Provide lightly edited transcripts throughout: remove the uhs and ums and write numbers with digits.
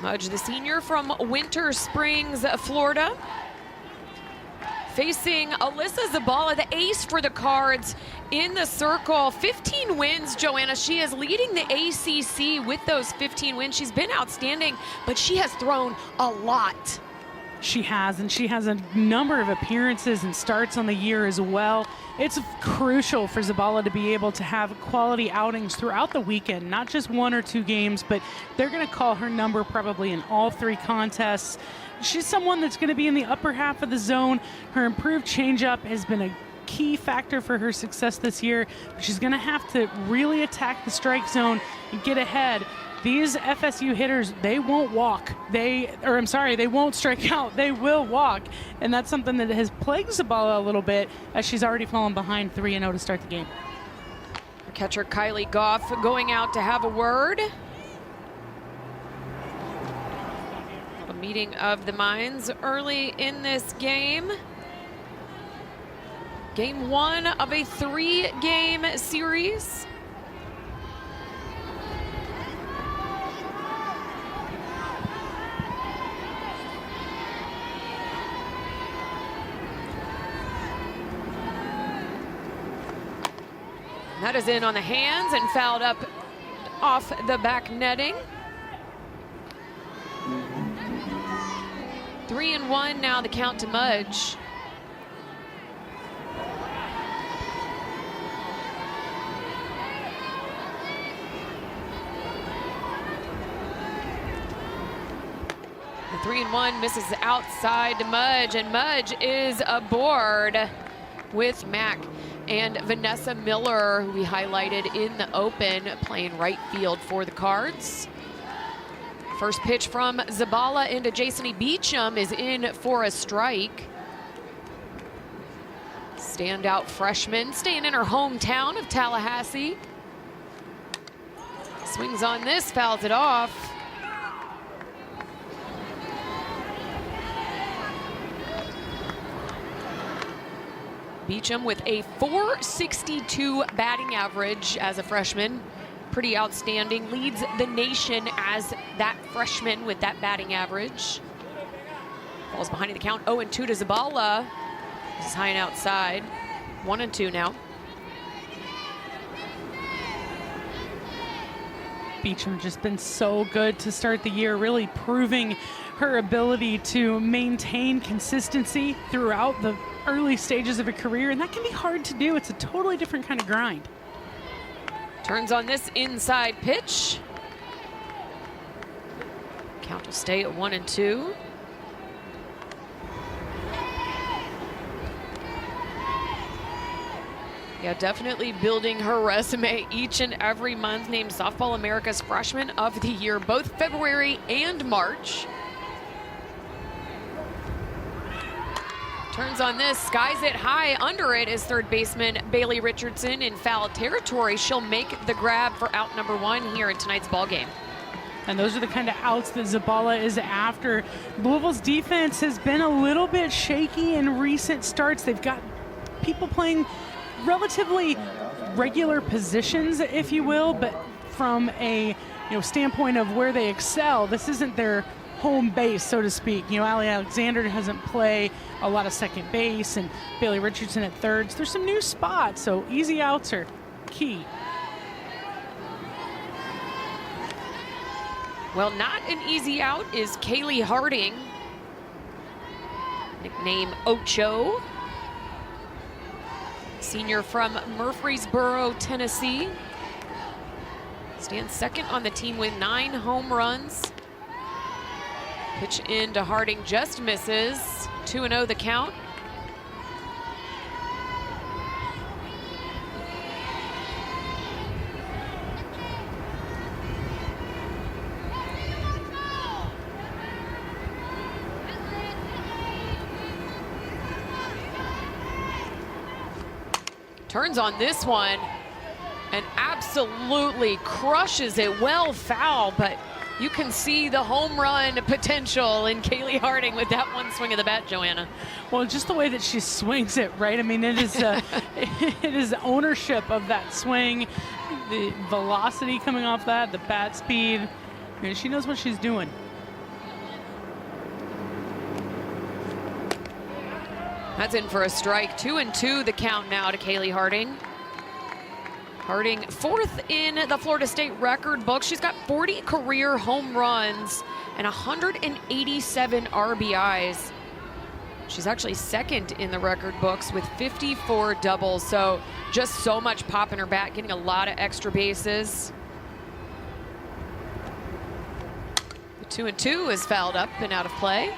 Mudge, the senior from Winter Springs, Florida, facing Alyssa Zabala, the ace for the Cards in the circle. 15 wins, Joanna. She is leading the ACC with those 15 wins. She's been outstanding, but she has thrown a lot. She has, and she has a number of appearances and starts on the year as well. It's crucial for Zabala to be able to have quality outings throughout the weekend, not just 1 or 2 games, but they're going to call her number probably in all 3 contests. She's someone that's going to be in the upper half of the zone. Her improved changeup has been a key factor for her success this year. She's going to have to really attack the strike zone and get ahead. These FSU hitters, they won't walk. They won't strike out. They will walk. And that's something that has plagued Zabala a little bit, as she's already fallen behind 3-0 to start the game. Catcher Kylie Goff going out to have a word. A meeting of the minds early in this game. Game 1 of a 3-game series. That is in on the hands and fouled up off the back netting. 3-1 now, the count to Mudge. The 3-1 misses outside to Mudge, and Mudge is aboard with Mac and Vanessa Miller, who we highlighted in the open, playing right field for the Cards. First pitch from Zabala into Jason Beecham is in for a strike. Standout freshman, staying in her hometown of Tallahassee. Swings on this, fouls it off. Beecham with a .462 batting average as a freshman. Pretty outstanding. Leads the nation as that freshman with that batting average. Falls behind the count. 0-2 to Zabala. This is high and outside. 1-2 now. Beecham just been so good to start the year, really proving her ability to maintain consistency throughout the early stages of a career, and that can be hard to do. It's a totally different kind of grind. Turns on this inside pitch. Count will stay at 1-2. Yeah, definitely building her resume each and every month. Named Softball America's Freshman of the Year, both February and March. Turns on this, skies it high. Under it is third baseman Bailey Richardson in foul territory. She'll make the grab for out number 1 here in tonight's ball game. And those are the kind of outs that Zabala is after. Louisville's defense has been a little bit shaky in recent starts. They've got people playing relatively regular positions, if you will, but from a standpoint of where they excel, this isn't their home base, so to speak. Allie Alexander doesn't play a lot of second base, and Bailey Richardson at third. So there's some new spots, so easy outs are key. Well, not an easy out is Kaylee Harding, nickname Ocho. Senior from Murfreesboro, Tennessee. Stands second on the team with 9 home runs. Pitch into Harding, just misses. 2-0 the count. Turns on this one and absolutely crushes it. Well foul, but you can see the home run potential in Kaylee Harding with that one swing of the bat, Joanna. Well, just the way that she swings it, right? I mean, it is it is ownership of that swing, the velocity coming off that, the bat speed. I mean, she knows what she's doing. That's in for a strike. 2-2 the count now to Kaylee Harding. Harding 4th in the Florida State record book. She's got 40 career home runs and 187 RBIs. She's actually 2nd in the record books with 54 doubles. So just so much pop in her bat, getting a lot of extra bases. The 2-2 is fouled up and out of play.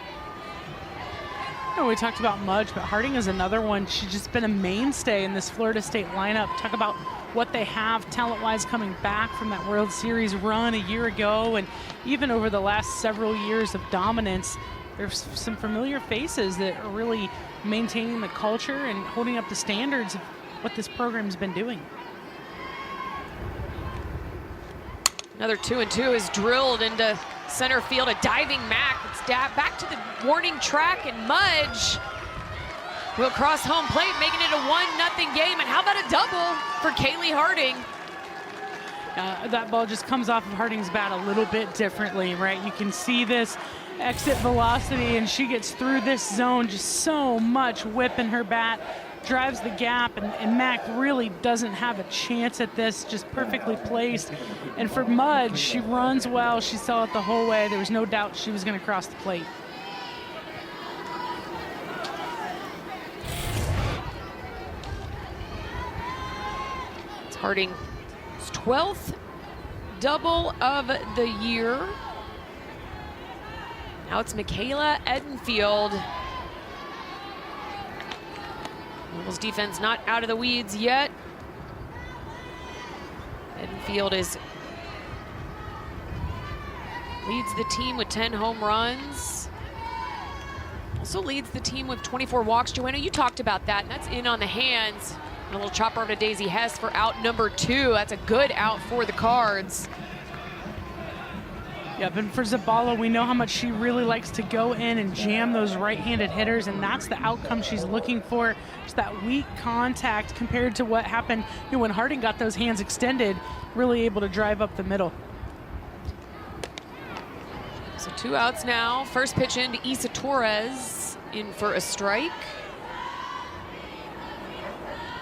We talked about Mudge, but Harding is another one. She's just been a mainstay in this Florida State lineup. Talk about what they have talent-wise coming back from that World Series run a year ago, and even over the last several years of dominance. There's some familiar faces that are really maintaining the culture and holding up the standards of what this program's been doing. Another 2-2 is drilled into center field. A diving Mac. It's back to the warning track, and Mudge will cross home plate, making it a 1-0 game. And how about a double for Kaylee Harding? That ball just comes off of Harding's bat a little bit differently, right? You can see this exit velocity, and she gets through this zone, just so much whip in her bat, drives the gap, and Mac really doesn't have a chance at this, just perfectly placed. And for Mudge, she runs well, she saw it the whole way. There was no doubt she was going to cross the plate. It's Harding's 12th double of the year. Now it's Michaela Edenfield. Louisville's defense not out of the weeds yet. Edenfield leads the team with 10 home runs. Also leads the team with 24 walks. Joanna, you talked about that, and that's in on the hands. And a little chopper over to Daisy Hess for out number 2. That's a good out for the Cards. Yeah, but for Zabala, we know how much she really likes to go in and jam those right-handed hitters, and that's the outcome she's looking for. Just that weak contact compared to what happened when Harding got those hands extended, really able to drive up the middle. So 2 outs now. First pitch in to Isa Torres, in for a strike.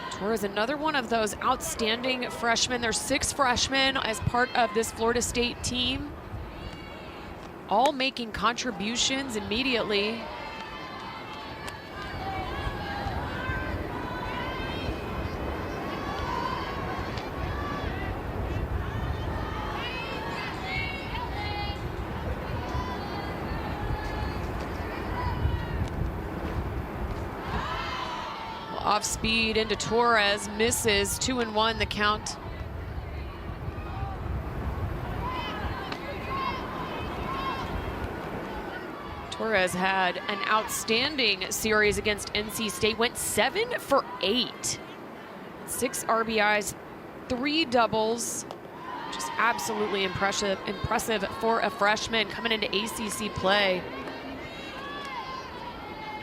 Torres, another one of those outstanding freshmen. There's 6 freshmen as part of this Florida State team, all making contributions immediately. Off speed into Torres, misses. 2-1 the count. Torres had an outstanding series against NC State, went 7 for 8. 6 RBIs, 3 doubles. Just absolutely impressive for a freshman coming into ACC play.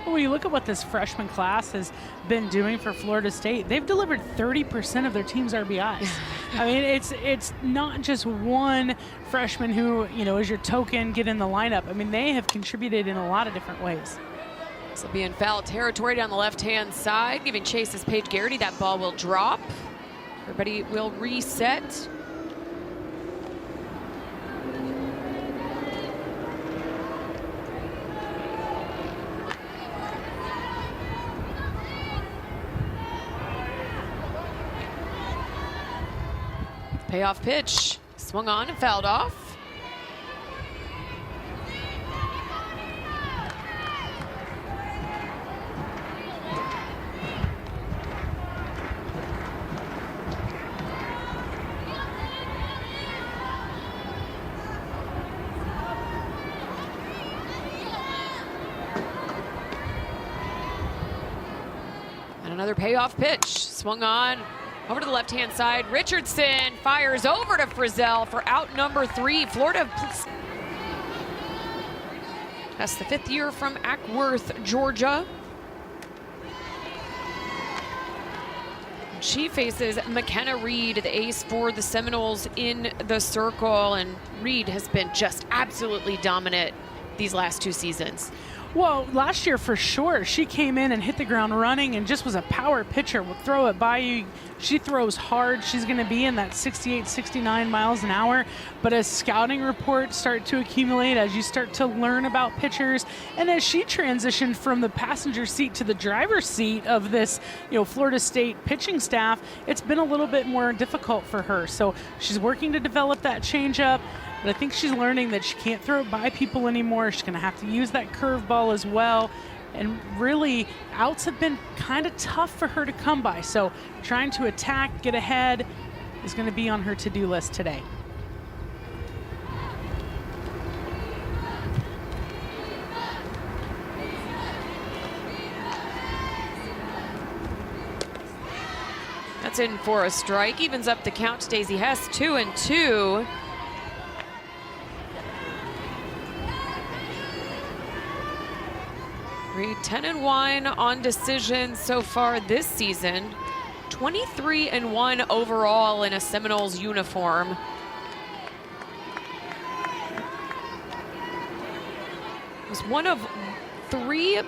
When you look at what this freshman class has been doing for Florida State, they've delivered 30% of their team's RBIs. I mean, it's not just one freshman who, is your token, get in the lineup. I mean, they have contributed in a lot of different ways. This will be in foul territory down the left-hand side, giving chase as Paige Garrity. That ball will drop. Everybody will reset. Payoff pitch, swung on and fouled off. And another payoff pitch, swung on. Over to the left-hand side, Richardson fires over to Frizzell for out number 3. Florida. That's the 5th year from Ackworth, Georgia. She faces McKenna Reed, the ace for the Seminoles in the circle, and Reed has been just absolutely dominant these last 2 seasons. Well, last year for sure, she came in and hit the ground running and just was a power pitcher. Will throw it by you. She throws hard. She's going to be in that 68, 69 miles an hour. But as scouting reports start to accumulate, as you start to learn about pitchers, and as she transitioned from the passenger seat to the driver's seat of this, Florida State pitching staff, it's been a little bit more difficult for her. So she's working to develop that changeup. But I think she's learning that she can't throw it by people anymore. She's going to have to use that curveball as well. And really, outs have been kind of tough for her to come by. So trying to attack, get ahead is going to be on her to-do list today. That's in for a strike. Evens up the count to Daisy Hess, 2-2. Reed 10-1 on decision so far this season. 23-1 overall in a Seminoles uniform. Was one of 3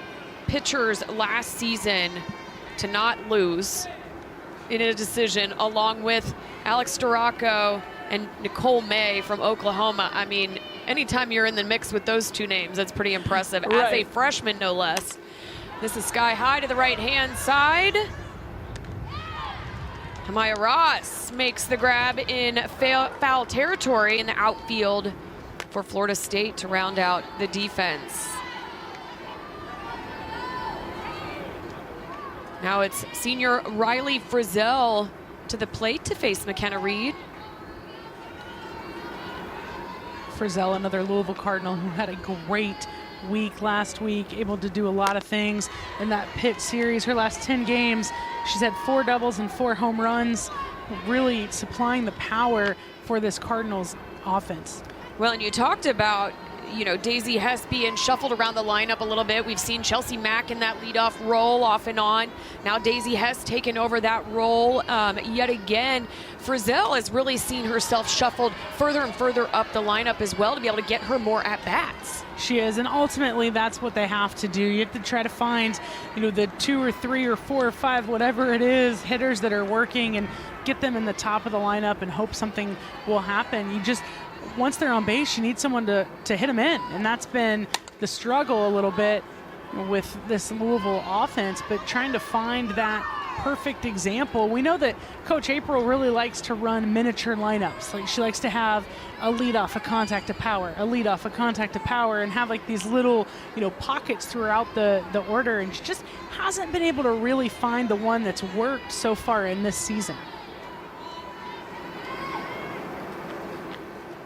pitchers last season to not lose in a decision, along with Alex Storako and Nicole May from Oklahoma. I mean, anytime you're in the mix with those 2 names, that's pretty impressive. Right. As a freshman, no less. This is sky high to the right-hand side. Amaya Ross makes the grab in foul territory in the outfield for Florida State to round out the defense. Now it's senior Riley Frizzell to the plate to face McKenna Reed. Frizzell, another Louisville Cardinal who had a great week last week, able to do a lot of things in that Pitt series. Her last 10 games, she's had 4 doubles and 4 home runs, really supplying the power for this Cardinals offense. Well, and you talked about, Daisy Hess being shuffled around the lineup a little bit. We've seen Chelsea Mack in that leadoff role off and on. Now Daisy Hess taking over that role yet again. Frizzell has really seen herself shuffled further and further up the lineup as well to be able to get her more at-bats. She is, and ultimately that's what they have to do. You have to try to find, the 2 or 3 or 4 or 5, whatever it is, hitters that are working and get them in the top of the lineup and hope something will happen. Once they're on base, you need someone to hit them in, and that's been the struggle a little bit with this Louisville offense, but trying to find that perfect example. We know that Coach April really likes to run miniature lineups. Like, she likes to have a leadoff, a contact, a power, a leadoff, a contact, a power, and have like these little, pockets throughout the order, and she just hasn't been able to really find the one that's worked so far in this season.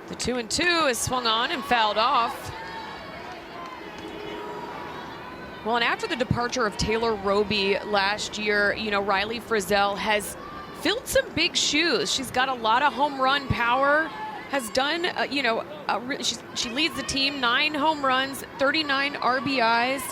The 2-2 is swung on and fouled off. Well, and after the departure of Taylor Roby last year, Riley Frizzell has filled some big shoes. She's got a lot of home run power, has done, she leads the team, 9 home runs, 39 RBIs.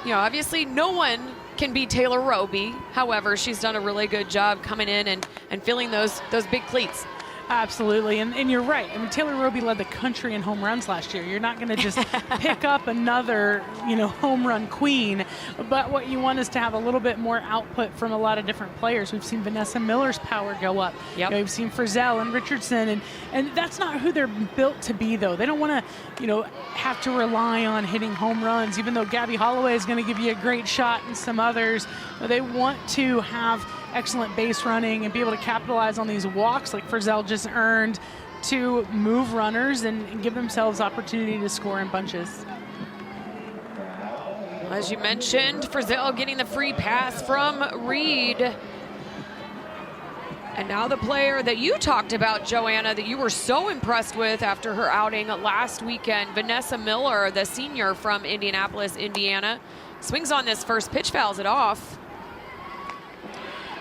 Obviously no one can be Taylor Roby. However, she's done a really good job coming in and filling those big cleats. Absolutely, and you're right. I mean, Taylor Roby led the country in home runs last year. You're not going to just pick up another, home run queen, but what you want is to have a little bit more output from a lot of different players. We've seen Vanessa Miller's power go up. Yep. We've seen Frizzell and Richardson, and that's not who they're built to be, though. They don't want to, have to rely on hitting home runs, even though Gabby Holloway is going to give you a great shot and some others. They want to have excellent base running and be able to capitalize on these walks like Frizzell just earned to move runners and give themselves opportunity to score in bunches. As you mentioned, Frizzell getting the free pass from Reed. And now the player that you talked about, Joanna, that you were so impressed with after her outing last weekend, Vanessa Miller, the senior from Indianapolis, Indiana, swings on this first pitch, fouls it off.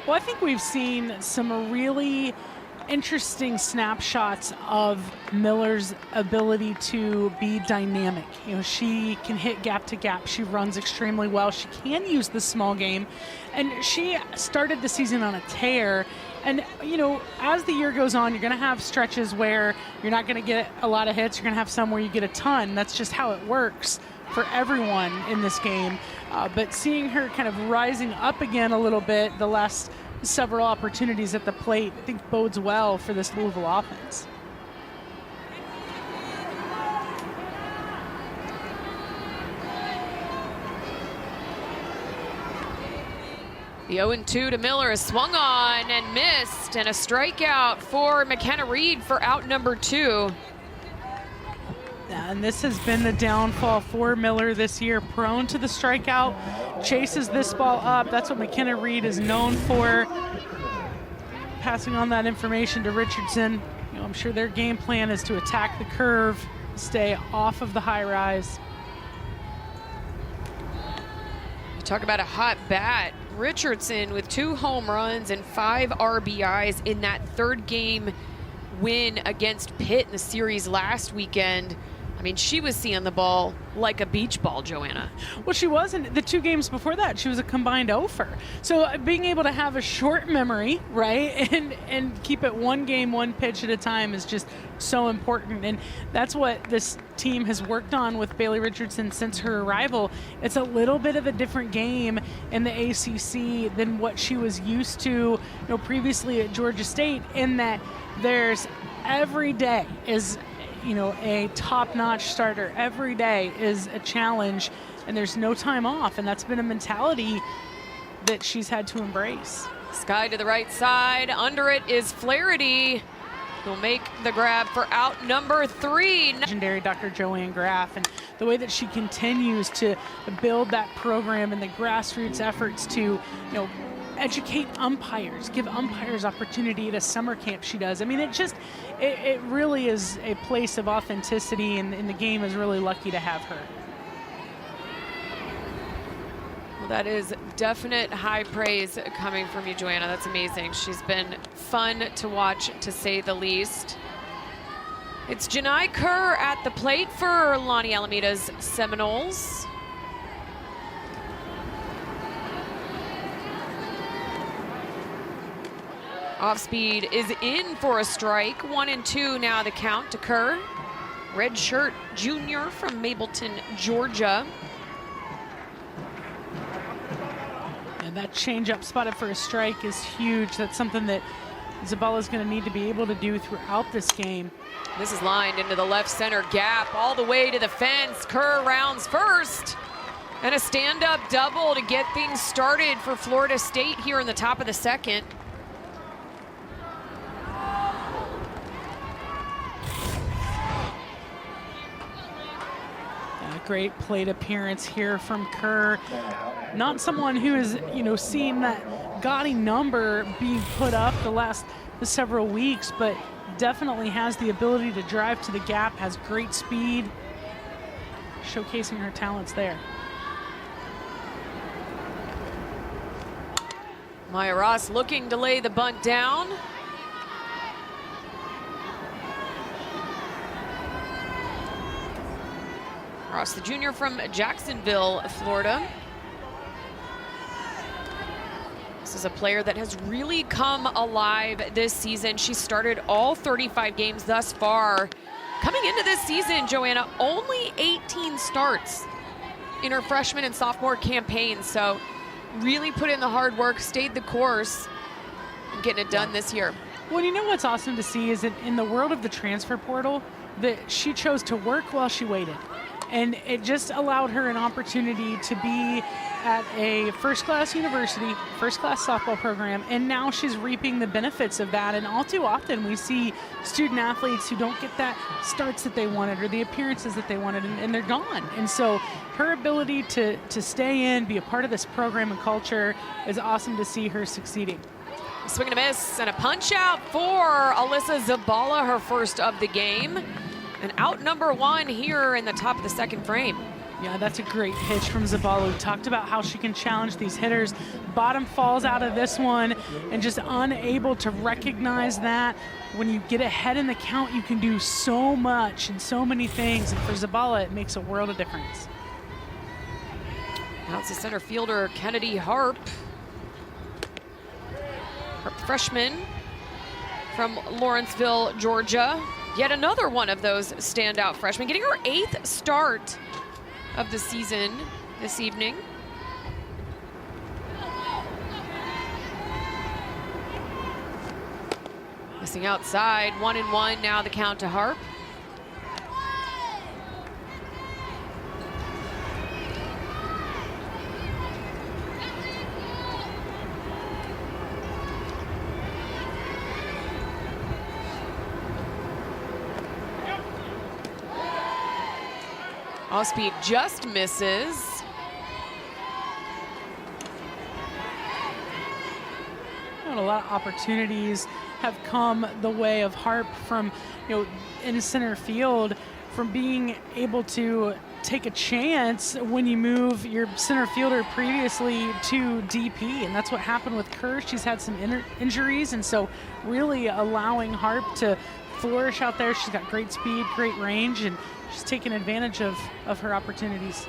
Well, I think we've seen some really interesting snapshots of Miller's ability to be dynamic. She can hit gap to gap. She runs extremely well. She can use the small game. And she started the season on a tear. And, as the year goes on, you're going to have stretches where you're not going to get a lot of hits. You're going to have some where you get a ton. That's just how it works. for everyone in this game. But seeing her kind of rising up again a little bit the last several opportunities at the plate, I think bodes well for this Louisville offense. The 0-2 to Miller is swung on and missed, and a strikeout for McKenna Reed for out number 2. And this has been the downfall for Miller this year, prone to the strikeout, chases this ball up. That's what McKenna Reed is known for. Passing on that information to Richardson. I'm sure their game plan is to attack the curve, stay off of the high rise. You talk about a hot bat. Richardson with 2 home runs and 5 RBIs in that 3rd game win against Pitt in the series last weekend. I mean, she was seeing the ball like a beach ball, Joanna. Well, she wasn't. The 2 games before that, she was a combined offer. So being able to have a short memory, right, and keep it 1 game, 1 pitch at a time is just so important. And that's what this team has worked on with Bailey Richardson since her arrival. It's a little bit of a different game in the ACC than what she was used to, previously at Georgia State, in that there's every day is a top-notch starter. Every day is a challenge, and there's no time off, and that's been a mentality that she's had to embrace. Sky to the right side. Under it is Flaherty, who'll make the grab for out number 3. Legendary Dr. Joanne Graff, and the way that she continues to build that program and the grassroots efforts to, educate umpires, give umpires opportunity at a summer camp she does. I mean, it really is a place of authenticity, and the game is really lucky to have her. Well, that is definite high praise coming from you, Joanna. That's amazing. She's been fun to watch, to say the least. It's Janai Kerr at the plate for Lonnie Alameda's Seminoles. Off speed is in for a strike. 1-2 now the count to Kerr. Red shirt junior from Mableton, Georgia. And that changeup spotted for a strike is huge. That's something that Zaballa's going to need to be able to do throughout this game. This is lined into the left center gap all the way to the fence. Kerr rounds first. And a stand-up double to get things started for Florida State here in the top of the 2nd. Great plate appearance here from Kerr. Not someone who has, seen that gaudy number being put up the last several weeks, but definitely has the ability to drive to the gap, has great speed, showcasing her talents there. Maya Ross looking to lay the bunt down. Ross, the junior from Jacksonville, Florida. This is a player that has really come alive this season. She started all 35 games thus far. Coming into this season, Joanna, only 18 starts in her freshman and sophomore campaigns. So really put in the hard work, stayed the course, and getting it done this year. Well, what's awesome to see is that in the world of the transfer portal, that she chose to work while she waited. And it just allowed her an opportunity to be at a first-class university, first-class softball program, and now she's reaping the benefits of that. And all too often we see student athletes who don't get that starts that they wanted or the appearances that they wanted, and they're gone. And so her ability to stay in, be a part of this program and culture is awesome to see her succeeding. Swing and a miss, and a punch out for Alyssa Zabala, her first of the game. And out number 1 here in the top of the 2nd frame. Yeah, that's a great pitch from Zabala. We talked about how she can challenge these hitters. Bottom falls out of this one and just unable to recognize that. When you get ahead in the count, you can do so much and so many things. And for Zabala, it makes a world of difference. Now it's the center fielder, Kennedy Harp. Harp, freshman from Lawrenceville, Georgia. Yet another one of those standout freshmen, getting her 8th start of the season this evening. Missing outside, 1-1 now the count to Harp. Off speed just misses. A lot of opportunities have come the way of Harp from, in center field, from being able to take a chance when you move your center fielder previously to DP, and that's what happened with Kerr. She's had some injuries, and so really allowing Harp to flourish out there. She's got great speed, great range, and she's taking advantage of her opportunities.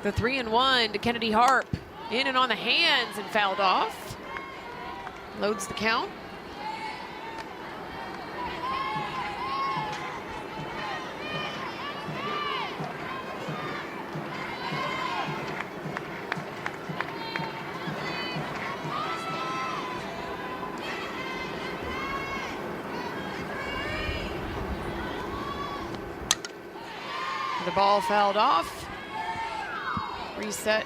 The 3-1 to Kennedy Harp. In and on the hands and fouled off. Loads the count. The ball fouled off. Reset.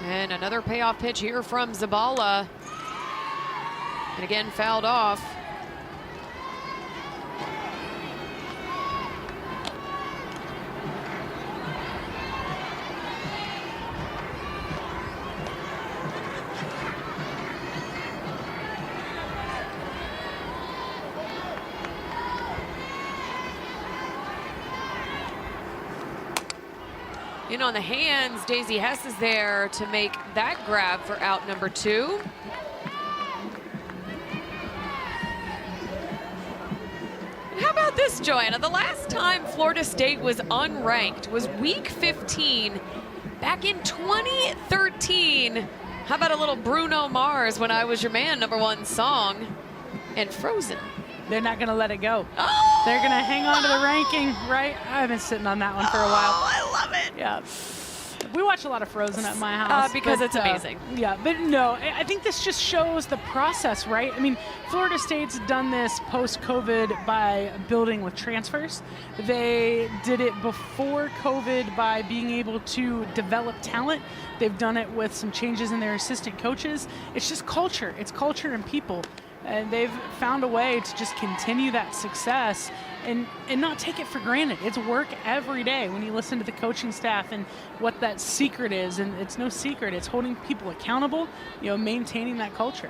And another payoff pitch here from Zabala. And again, fouled off. In on the hands, Daisy Hess is there to make that grab for out number 2. And how about this, Joanna? The last time Florida State was unranked was week 15 back in 2013. How about a little Bruno Mars, When I Was Your Man, #1 song, and Frozen? They're not going to let it go. Oh! They're going to hang on to the ranking, right? I've been sitting on that one for a while. Oh, I love it. Yeah. We watch a lot of Frozen at my house. Because it's amazing. Yeah, but no, I think this just shows the process, right? I mean, Florida State's done this post-COVID by building with transfers. They did it before COVID by being able to develop talent. They've done it with some changes in their assistant coaches. It's just culture. It's culture and people. And they've found a way to just continue that success and not take it for granted. It's work every day when you listen to the coaching staff and what that secret is. And it's no secret. It's holding people accountable, maintaining that culture.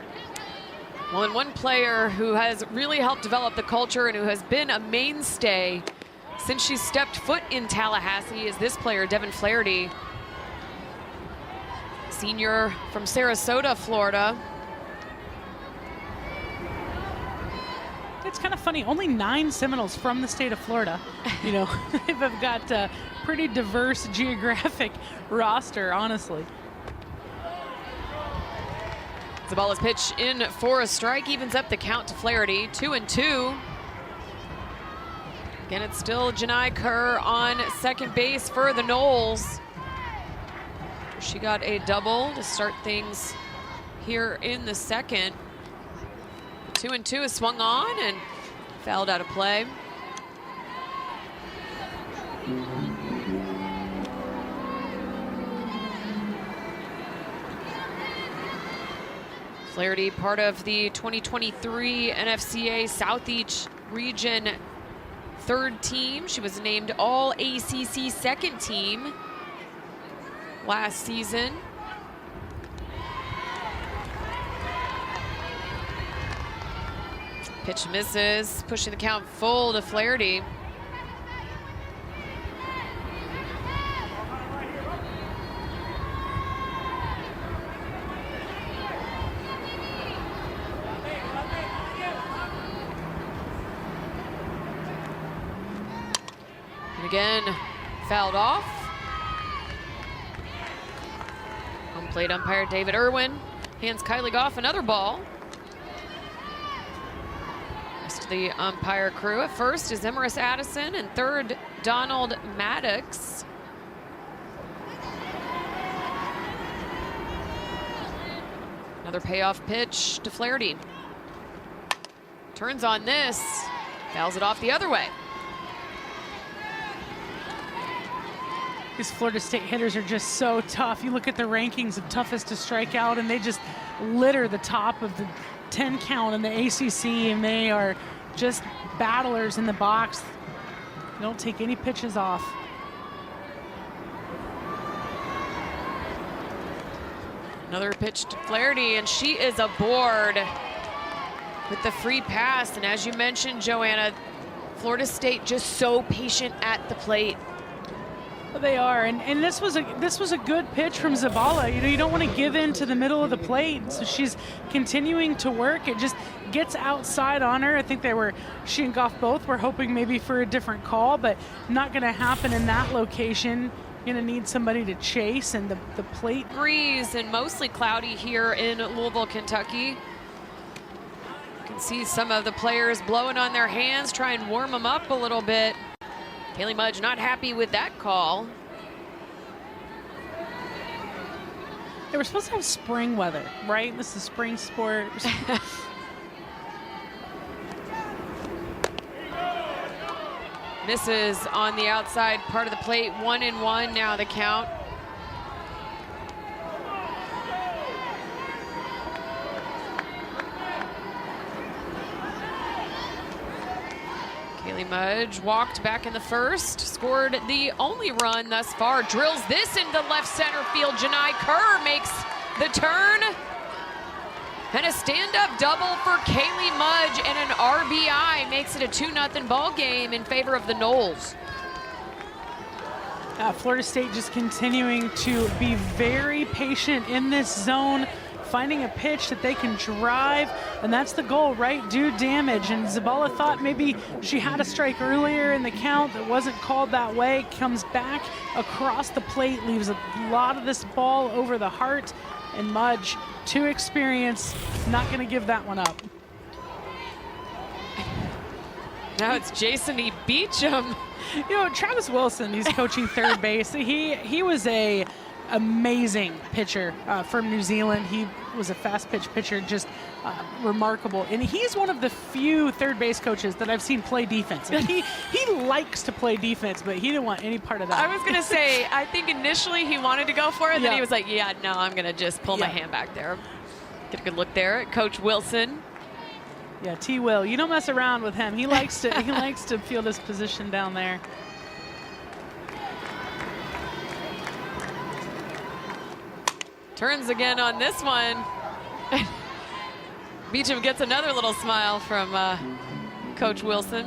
Well, and one player who has really helped develop the culture and who has been a mainstay since she stepped foot in Tallahassee is this player, Devin Flaherty. Senior from Sarasota, Florida. It's kind of funny, only 9 Seminoles from the state of Florida. They've got a pretty diverse geographic roster, honestly. Zabala's pitch in for a strike, evens up the count to Flaherty, 2-2. Again, it's still Janai Kerr on second base for the Noles. She got a double to start things here in the second. 2-2 is swung on and fouled out of play. Flaherty, part of the 2023 NFCA Southeast Region 3rd team. She was named All ACC 2nd team last season. Pitch misses, pushing the count full to Flaherty. again, fouled off. Home plate umpire David Irwin hands Kylie Goff another ball. Rest of the umpire crew. At first is Emerus Addison, and third, Donald Maddox. Another payoff pitch to Flaherty. Turns on this, fouls it off the other way. These Florida State hitters are just so tough. You look at the rankings of toughest to strike out, and they just litter the top of the 10 count in the ACC, and they are just battlers in the box. They don't take any pitches off. Another pitch to Flaherty, and she is aboard with the free pass. And as you mentioned, Joanna, Florida State just so patient at the plate. They are, and this was a good pitch from Zabala. You know, you don't want to give in to the middle of the plate, so she's continuing to work. It just gets outside on her. I think she and Goff both were hoping maybe for a different call, but not going to happen in that location. Going to need somebody to chase, and the plate. Breeze and mostly cloudy here in Louisville, Kentucky. You can see some of the players blowing on their hands, try and warm them up a little bit. Kaylee Mudge not happy with that call. They were supposed to have spring weather, right? This is spring sport. Misses on the outside part of the plate. 1-1 now the count. Kaylee Mudge walked back in the first, scored the only run thus far, drills this into left center field. Janai Kerr makes the turn. And a stand-up double for Kaylee Mudge, and an RBI makes it a 2-0 ball game in favor of the Noles. Florida State just continuing to be very patient in this zone, finding a pitch that they can drive, and that's the goal, right? Do damage. And Zabala thought maybe she had a strike earlier in the count that wasn't called that way. Comes back across the plate, leaves a lot of this ball over the heart, and Mudge, to experience, not going to give that one up. Now it's Jason E. Beecham. You know, Travis Wilson, he's coaching third base. He was a amazing pitcher from New Zealand. He was a fast pitch pitcher, just remarkable. And he's one of the few third base coaches that I've seen play defense. Like he likes to play defense, but he didn't want any part of that. I was going to say, I think initially he wanted to go for it, then he was like, yeah, no, I'm going to just pull my hand back there. Get a good look there at Coach Wilson. Yeah, T. Will, you don't mess around with him. He likes to field his position down there. Turns again on this one. Beecham gets another little smile from Coach Wilson.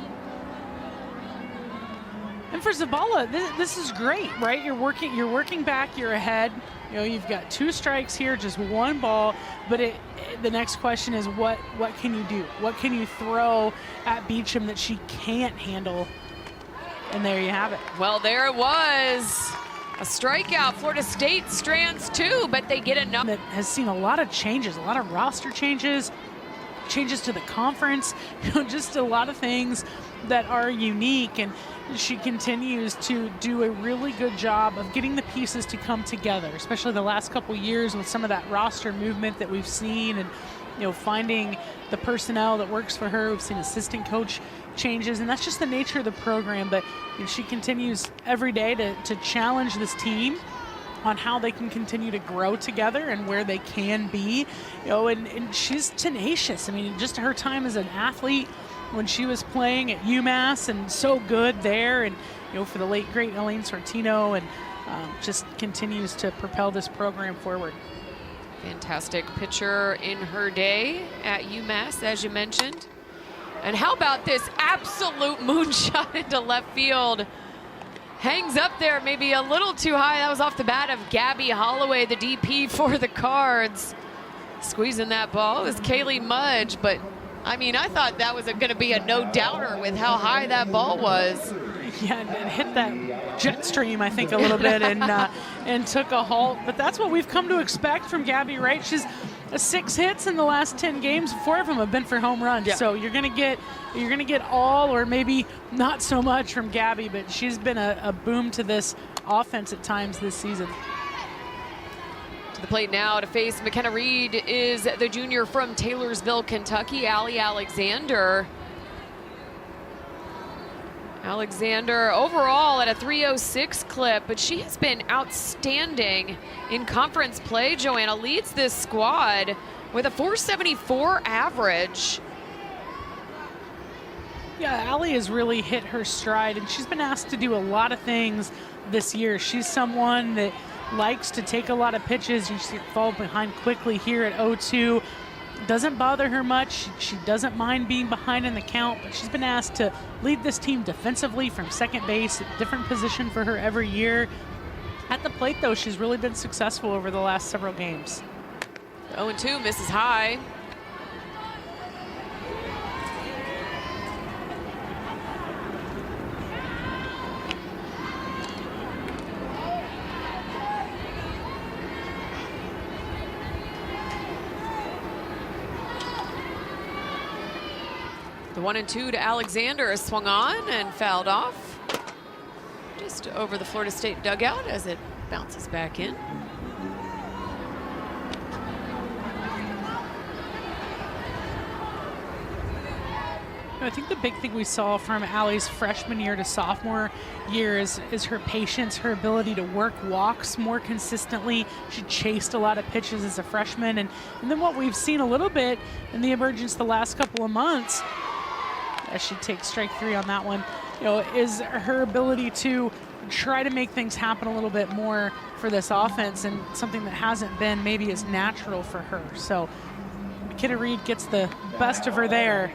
And for Zabala, this is great, right? You're working back, you're ahead. You know, you've got 2 strikes here, just 1 ball. But the next question is, what can you do? What can you throw at Beecham that she can't handle? And there you have it. Well, there it was. A strikeout. Florida State strands 2, but they get enough. That has seen a lot of changes, a lot of roster changes to the conference, you know, just a lot of things that are unique. And she continues to do a really good job of getting the pieces to come together, especially the last couple years with some of that roster movement that we've seen, and you know, finding the personnel that works for her. We've seen assistant coach changes, and that's just the nature of the program. But you know, she continues every day to challenge this team on how they can continue to grow together and where they can be, you know, and she's tenacious. I mean, just her time as an athlete when she was playing at UMass, and so good there, and you know, for the late great Elaine Sortino, and just continues to propel this program forward. Fantastic pitcher in her day at UMass, as you mentioned. And how about this absolute moonshot into left field? Hangs up there, maybe a little too high. That was off the bat of Gabby Holloway, the DP for the Cards. Squeezing that ball is Kaylee Mudge, but I mean, I thought that was going to be a no-doubter with how high that ball was. Yeah, and hit that jet stream, I think, a little bit and took a halt. But that's what we've come to expect from Gabby Wright. She's 6 hits in the last 10 games. 4 of them have been for home runs. Yeah. So you're gonna get all, or maybe not so much, from Gabby, but she's been a boom to this offense at times this season. To the plate now to face McKenna Reed is the junior from Taylorsville, Kentucky, Allie Alexander. Alexander overall at a 306 clip, but she has been outstanding in conference play. Joanna leads this squad with a 474 average. Yeah, Allie has really hit her stride, and she's been asked to do a lot of things this year. She's someone that likes to take a lot of pitches. You see her fall behind quickly here at 0-2. Doesn't bother her much. She doesn't mind being behind in the count, but she's been asked to lead this team defensively from second base, a different position for her every year. At the plate, though, she's really been successful over the last several games. 0-2 misses high. The 1-2 to Alexander is swung on and fouled off. Just over the Florida State dugout as it bounces back in. I think the big thing we saw from Allie's freshman year to sophomore year is her patience, her ability to work walks more consistently. She chased a lot of pitches as a freshman. And then what we've seen a little bit in the emergence the last couple of months, as she takes strike 3 on that one, is her ability to try to make things happen a little bit more for this offense, and something that hasn't been maybe as natural for her. So McKenna Reed gets the best of her there.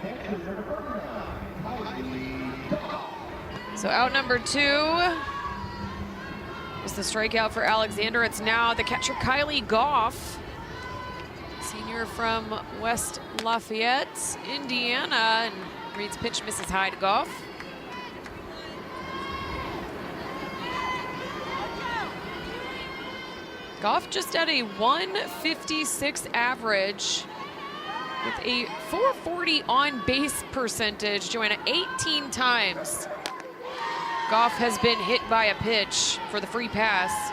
So out number 2 is the strikeout for Alexander. It's now the catcher Kylie Goff, senior from West Lafayette, Indiana. And Reed's pitch misses high to Goff. Goff just at a 156 average with a 440 on base percentage. Joanna, 18 times Goff has been hit by a pitch for the free pass.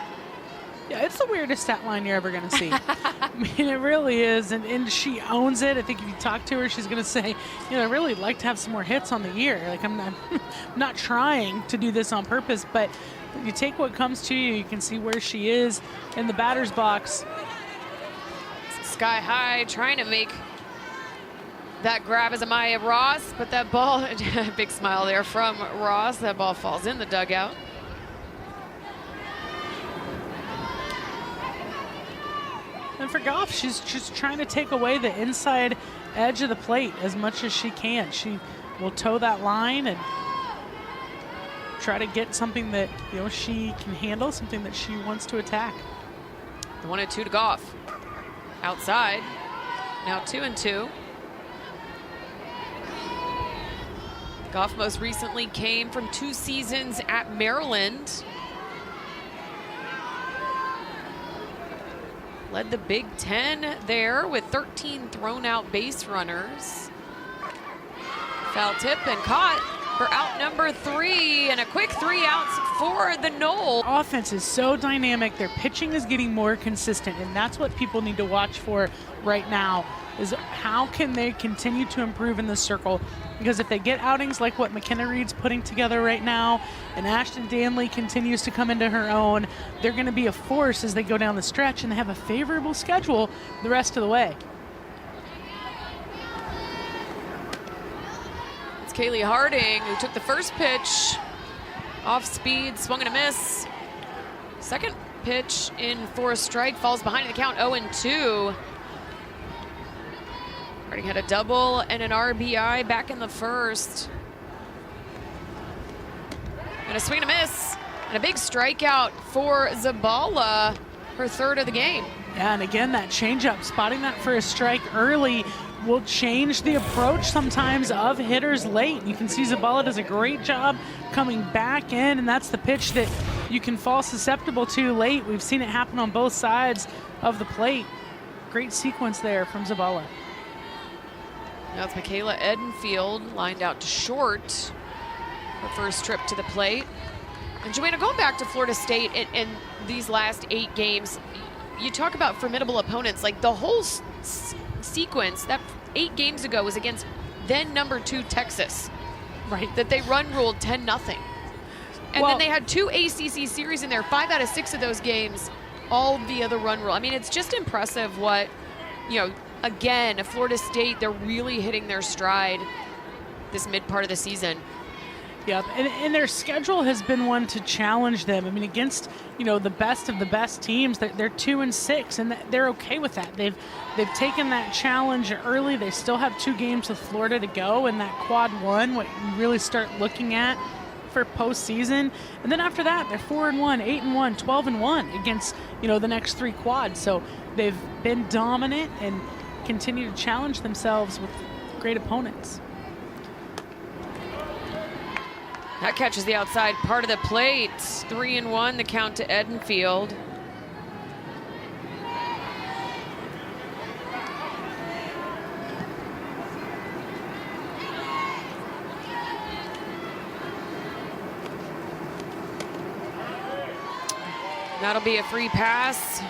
Yeah, it's the weirdest stat line you're ever going to see. I mean, it really is, and she owns it. I think if you talk to her, she's going to say, I really like to have some more hits on the year. Like, I'm not trying to do this on purpose, but you take what comes to you. You can see where she is in the batter's box. Sky high, trying to make that grab as Amaya Ross, but that ball, big smile there from Ross. That ball falls in the dugout. And for Goff, she's just trying to take away the inside edge of the plate as much as she can. She will toe that line and try to get something that she can handle, something that she wants to attack. The 1-2 to Goff. Outside. Now 2-2. Goff most recently came from 2 seasons at Maryland. Led the Big Ten there with 13 thrown out base runners. Foul tip and caught for out number 3, and a quick 3 outs for the Knoll. Offense is so dynamic. Their pitching is getting more consistent, and that's what people need to watch for right now, is how can they continue to improve in this circle. Because if they get outings like what McKenna Reed's putting together right now, and Ashton Danley continues to come into her own, they're going to be a force as they go down the stretch, and they have a favorable schedule the rest of the way. It's Kaylee Harding who took the first pitch off speed, swung and a miss. Second pitch in for a strike, falls behind in the count, 0-2. Harding had a double and an RBI back in the first. And a swing and a miss, and a big strikeout for Zabala, her 3rd of the game. Yeah, and again, that changeup, spotting that for a strike early will change the approach sometimes of hitters late. You can see Zabala does a great job coming back in, and that's the pitch that you can fall susceptible to late. We've seen it happen on both sides of the plate. Great sequence there from Zabala. Now it's Michaela Edenfield lined out to short. Her first trip to the plate. And Joanna, going back to Florida State in these last 8 games, you talk about formidable opponents. Like the whole sequence, that 8 games ago was against then number 2 Texas. Right. That they run ruled 10-0. And then they had 2 ACC series in there, 5 out of 6 of those games, all via the run rule. I mean, it's just impressive what, again, Florida State, they're really hitting their stride this mid part of the season. Yep, and their schedule has been one to challenge them. I mean, against the best of the best teams, they're 2-6, and they're okay with that. They've taken that challenge early. They still have 2 games with Florida to go, and that quad 1, what you really start looking at for postseason. And then after that, they're 4-1, 8-1, 12-1 against the next 3 quads. So they've been dominant and continue to challenge themselves with great opponents. That catches the outside part of the plate. 3-1, the count to Edenfield. That'll be a free pass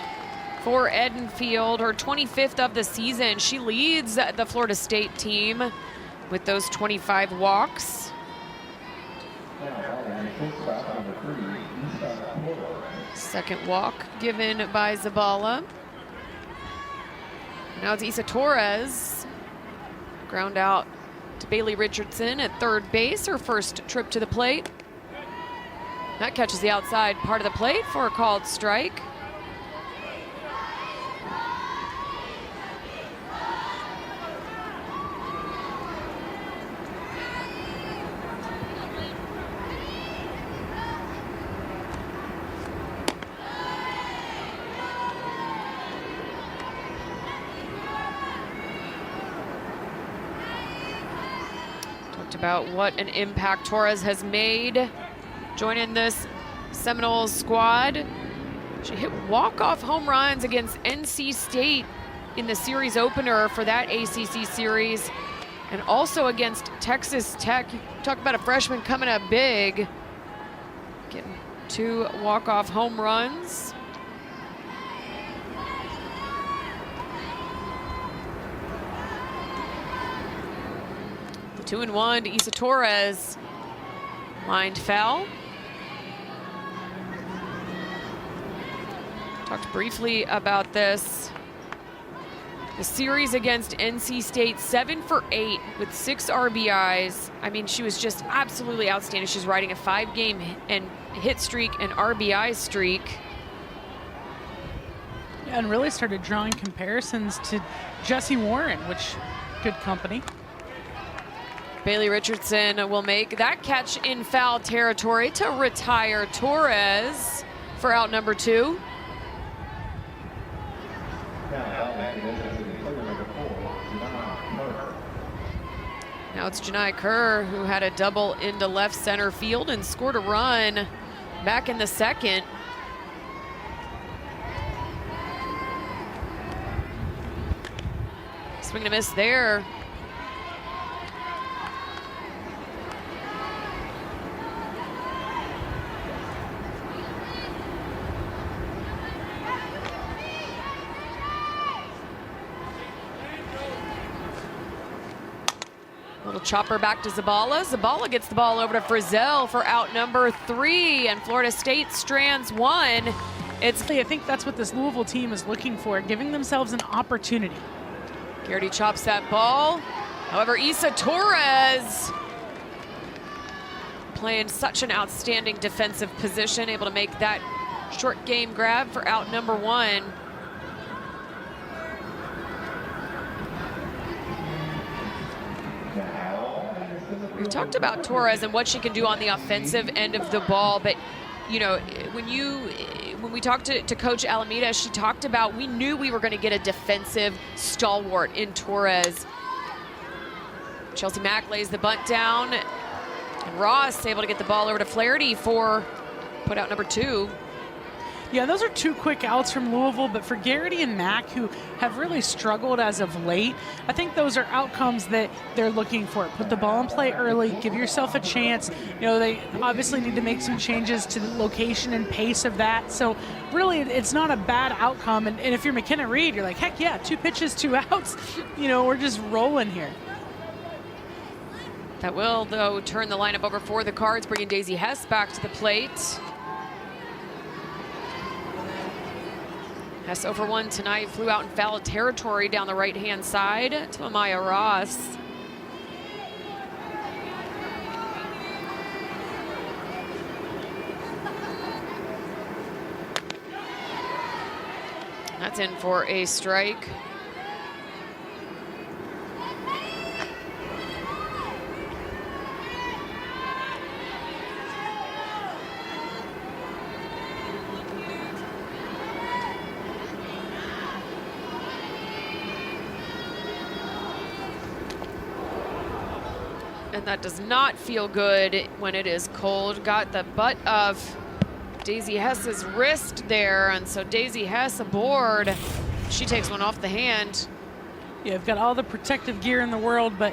for Edenfield, her 25th of the season. She leads the Florida State team with those 25 walks. Second walk given by Zabala. Now it's Isa Torres. Ground out to Bailey Richardson at third base, her first trip to the plate. That catches the outside part of the plate for a called strike. About what an impact Torres has made joining this Seminoles squad. She hit walk-off home runs against NC State in the series opener for that ACC series, and also against Texas Tech. You talk about a freshman coming up big, getting 2 walk-off home runs. The 2-1 to Isa Torres. Lined foul. Talked briefly about this. The series against NC State, 7 for 8 with 6 RBIs. I mean, she was just absolutely outstanding. She's riding a 5-game and hit streak and RBI streak. Yeah, and really started drawing comparisons to Jessie Warren, which good company. Bailey Richardson will make that catch in foul territory to retire Torres for out number 2. Now it's Janai Kerr, who had a double into left center field and scored a run back in the second. Swing and a miss there. Little chopper back to Zabala. Zabala gets the ball over to Frizzell for out number 3, and Florida State strands 1. I think that's what this Louisville team is looking for, giving themselves an opportunity. Garrity chops that ball. However, Isa Torres playing such an outstanding defensive position, able to make that short game grab for out number 1. We talked about Torres and what she can do on the offensive end of the ball, but when we talked to Coach Alameda, she talked about we knew we were going to get a defensive stalwart in Torres. Chelsea Mack lays the bunt down And Ross able to get the ball over to Flaherty for put out number 2. Yeah, those are 2 quick outs from Louisville, but for Garrity and Mack, who have really struggled as of late, I think those are outcomes that they're looking for. Put the ball in play early, give yourself a chance. You know, they obviously need to make some changes to the location and pace of that. So really, it's not a bad outcome. And if you're McKenna Reed, you're like, heck yeah, 2 pitches, 2 outs. You know, we're just rolling here. That will, though, turn the lineup over for the Cards, bringing Daisy Hess back to the plate. Hess 0 for 1 tonight, flew out in foul territory down the right-hand side to Amaya Ross. That's in for a strike. And that does not feel good when it is cold. Got the butt of Daisy Hess's wrist there, and so Daisy Hess aboard. She takes one off the hand. Yeah, you've got all the protective gear in the world, but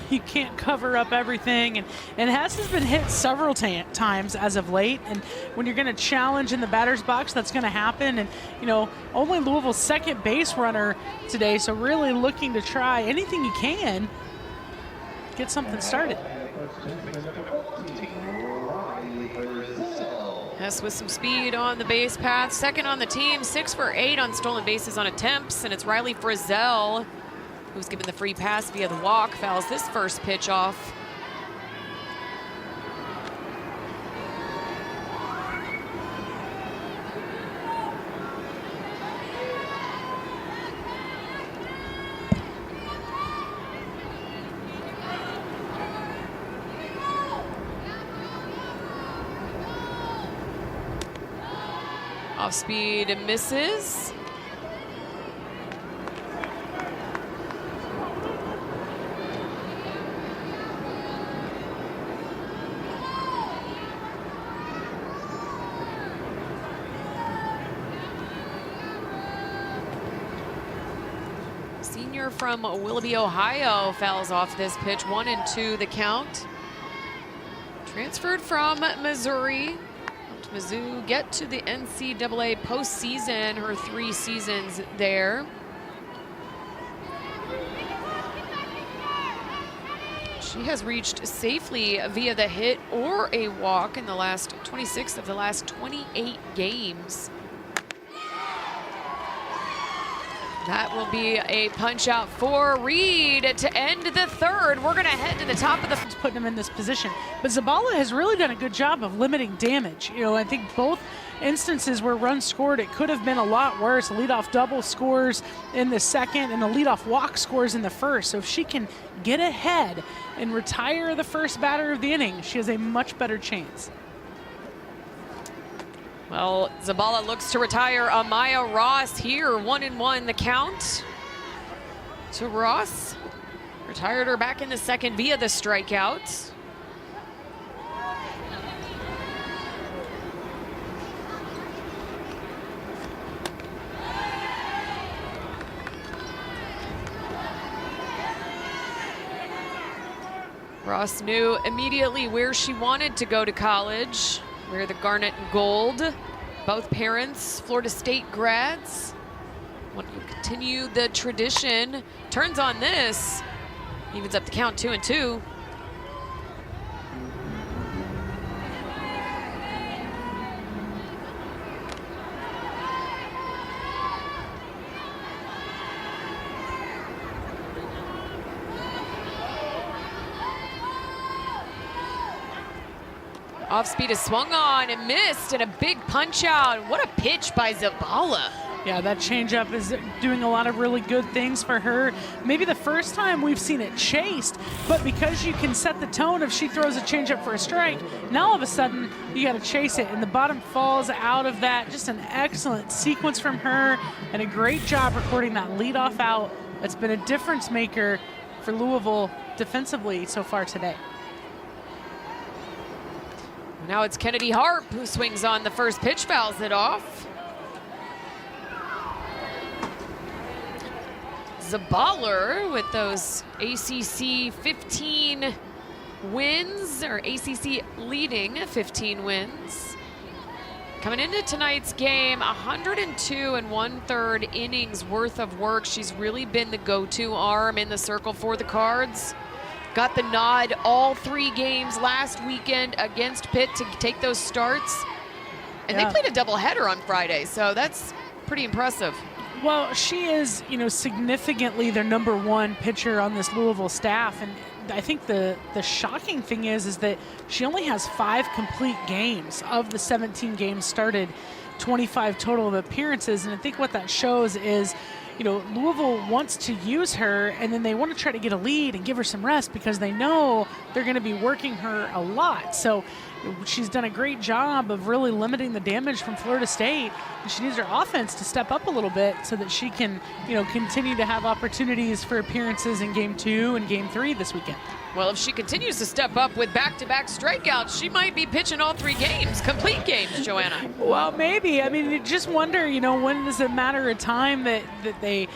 you can't cover up everything. And Hess has been hit several times as of late. And when you're going to challenge in the batter's box, that's going to happen. And, you know, only Louisville's second base runner today, so really looking to try anything you can. Get something started. Hess with some speed on the base path. Second on the team, 6 for 8 on stolen bases on attempts. And it's Riley Frizzell who's given the free pass via the walk. Fouls this first pitch off. Off speed misses. Senior from Willoughby, Ohio fouls off this pitch. 1-2 the count. Transferred from Missouri. Mizzou get to the NCAA postseason, her 3 seasons there. She has reached safely via the hit or a walk in the last 26 of the last 28 games. That will be a punch out for Reed to end the third. We're going to head to the top of the... Putting him in this position. But Zabala has really done a good job of limiting damage. You know, I think both instances where runs scored, it could have been a lot worse. A leadoff double scores in the second and a leadoff walk scores in the first. So if she can get ahead and retire the first batter of the inning, she has a much better chance. Well, Zabala looks to retire Amaya Ross here. 1-1 the count to Ross. Retired her back in the second via the strikeout. Ross knew immediately where she wanted to go to college. Wear the garnet and gold. Both parents, Florida State grads. Want to continue the tradition. Turns on this. Evens up the count 2-2. Off speed is swung on and missed, and a big punch out. What a pitch by Zabala. Yeah, that changeup is doing a lot of really good things for her. Maybe the first time we've seen it chased, but because you can set the tone if she throws a changeup for a strike, now all of a sudden you got to chase it, and the bottom falls out of that. Just an excellent sequence from her, and a great job recording that leadoff out. That's been a difference maker for Louisville defensively so far today. Now it's Kennedy Harp who swings on the first pitch, fouls it off. Zaballer with those ACC 15 wins, or ACC leading 15 wins. Coming into tonight's game, 102 1/3 innings worth of work. She's really been the go-to arm in the circle for the Cards. Got the nod all 3 games last weekend against Pitt to take those starts. And they played a doubleheader on Friday, so that's pretty impressive. Well, she is, significantly their #1 pitcher on this Louisville staff. And I think the shocking thing is that she only has 5 complete games of the 17 games started, 25 total of appearances. And I think what that shows is, Louisville wants to use her, and then they want to try to get a lead and give her some rest because they know they're going to be working her a lot. So she's done a great job of really limiting the damage from Florida State, and she needs her offense to step up a little bit so that she can, continue to have opportunities for appearances in Game 2 and Game 3 this weekend. Well, if she continues to step up with back-to-back strikeouts, she might be pitching all 3 games, complete games, Joanna. Well, maybe. I mean, you just wonder, when does it matter a time that they,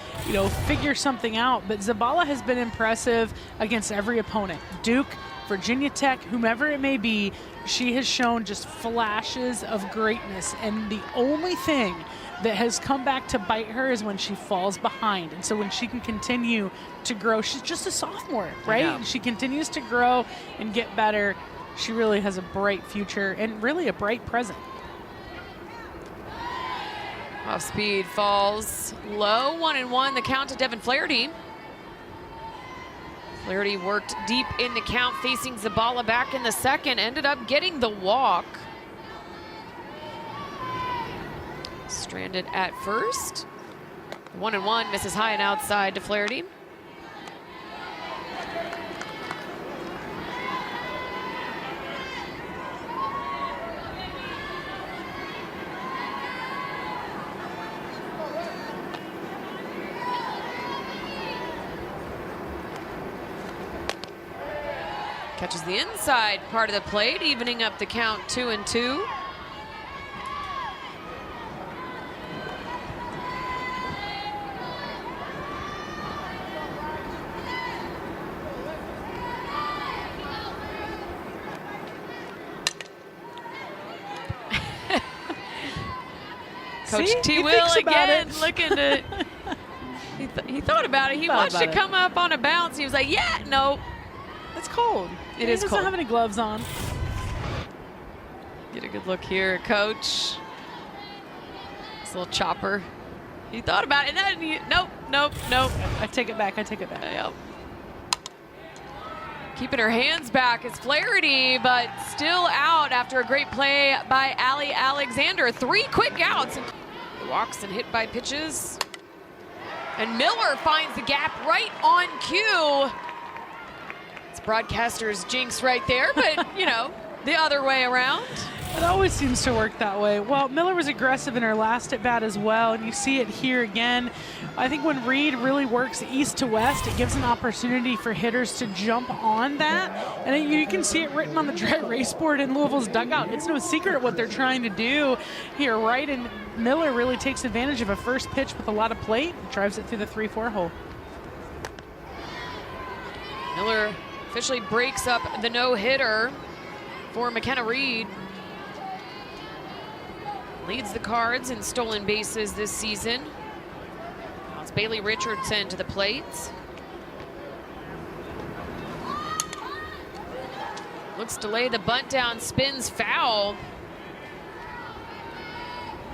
figure something out? But Zabala has been impressive against every opponent. Duke, Virginia Tech, whomever it may be, she has shown just flashes of greatness. And the only thing that has come back to bite her is when she falls behind. And so when she can continue to grow, she's just a sophomore, right? And she continues to grow and get better. She really has a bright future and really a bright present. Off speed falls low, 1-1. The count to Devin Flaherty. Flaherty worked deep in the count, facing Zabala back in the second, ended up getting the walk. Stranded at first. 1-1, misses high and outside to Flaherty. Catches the inside part of the plate, evening up the count 2-2. Coach T. Will again looking to. He thought about it. He watched it come up on a bounce. He was like, "Yeah, no, it's cold. It is cold." He doesn't have any gloves on. Get a good look here, Coach. This little chopper. He thought about it. And then nope. I take it back. Yep. Keeping her hands back is Flaherty, but still out after a great play by Allie Alexander. 3 quick outs. Walks and hit by pitches. And Miller finds the gap right on cue. It's broadcaster's jinx right there, but, the other way around. It always seems to work that way. Well, Miller was aggressive in her last at-bat as well, and you see it here again. I think when Reed really works east to west, it gives an opportunity for hitters to jump on that. And you can see it written on the dry erase board in Louisville's dugout. It's no secret what they're trying to do here, right? And Miller really takes advantage of a first pitch with a lot of plate and drives it through the 3-4 hole. Miller officially breaks up the no-hitter for McKenna Reed. Leads the Cards in stolen bases this season. Now it's Bailey Richardson to the plate. Looks to lay the bunt down, spins foul.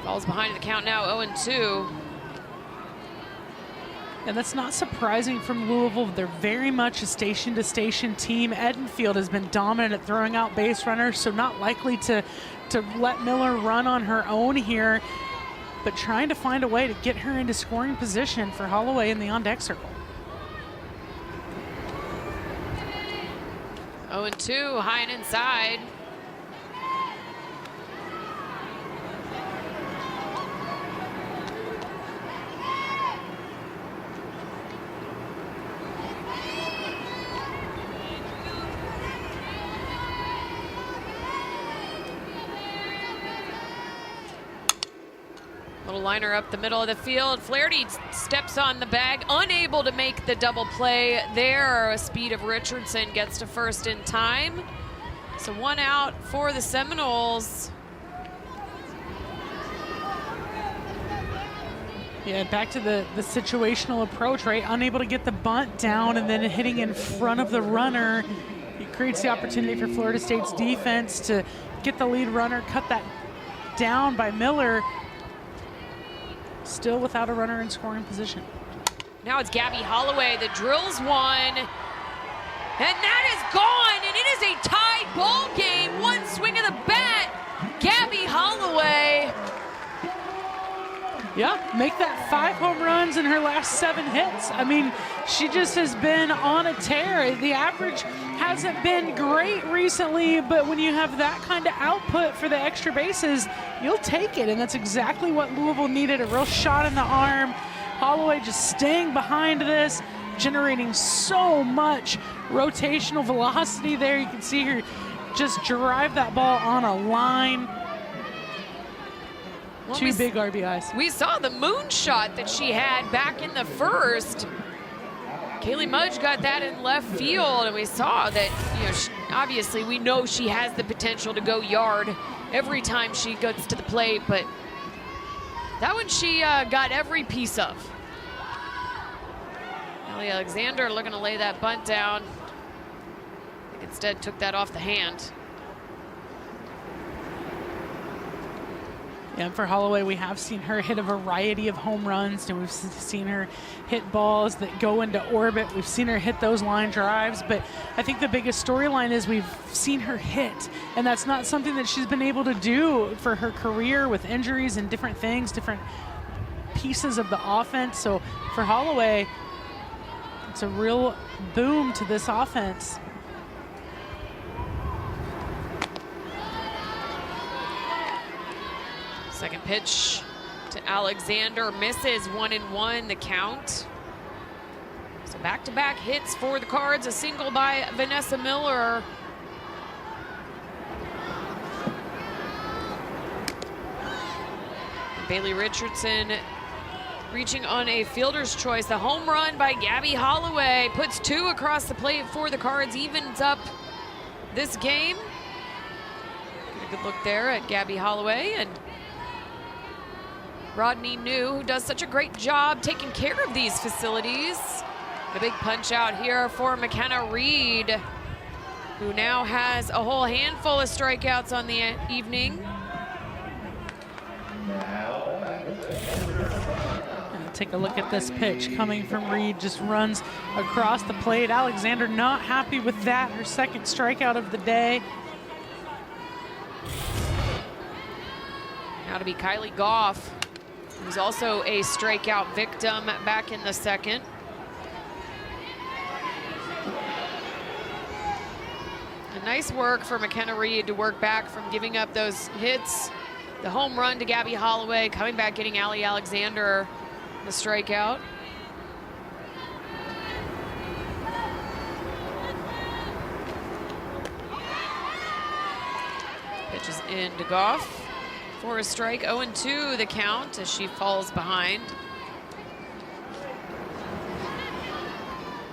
Falls behind the count now, 0-2. And that's not surprising from Louisville. They're very much a station-to-station team. Edenfield has been dominant at throwing out base runners, so not likely to let Miller run on her own here, but trying to find a way to get her into scoring position for Holloway in the on-deck circle. 0-2, high and inside. line her up the middle of the field. Flaherty steps on the bag, unable to make the double play there. Speed of Richardson gets to first in time. So 1 out for the Seminoles. Yeah, back to the situational approach, right? Unable to get the bunt down and then hitting in front of the runner. It creates the opportunity for Florida State's defense to get the lead runner, cut that down by Miller. Still without a runner in scoring position. Now it's Gabby Holloway that drills one. And that is gone, and it is a tied ball game. One swing of the bat. Gabby Holloway. Yeah, make that 5 home runs in her last 7 hits. I mean, she just has been on a tear. The average hasn't been great recently, but when you have that kind of output for the extra bases, you'll take it, and that's exactly what Louisville needed, a real shot in the arm. Holloway just staying behind this, generating so much rotational velocity there. You can see her just drive that ball on a line. Well, 2 big RBIs. We saw the moonshot that she had back in the first. Kaylee Mudge got that in left field, and we saw that, you know, obviously we know she has the potential to go yard every time she gets to the plate, but that one she got every piece of. Allie Alexander looking to lay that bunt down. Instead took that off the hand. Yeah, and for Holloway, we have seen her hit a variety of home runs, and we've seen her hit balls that go into orbit. We've seen her hit those line drives, but I think the biggest storyline is we've seen her hit, and that's not something that she's been able to do for her career with injuries and different things, different pieces of the offense. So for Holloway, it's a real boom to this offense. Second pitch to Alexander, misses, 1-1 the count. So back-to-back hits for the Cards, a single by Vanessa Miller. Bailey Richardson reaching on a fielder's choice. The home run by Gabby Holloway puts 2 across the plate for the Cards, evens up this game. Get a good look there at Gabby Holloway, and Rodney New, who does such a great job taking care of these facilities. The big punch out here for McKenna Reed, who now has a whole handful of strikeouts on the evening. And take a look at this pitch coming from Reed, just runs across the plate. Alexander not happy with that, her second strikeout of the day. Now to be Kylie Goff, who's also a strikeout victim back in the second. And nice work for McKenna Reed to work back from giving up those hits. The home run to Gabby Holloway, coming back, getting Allie Alexander the strikeout. Pitches in to Goff for a strike. 0-2 the count as she falls behind.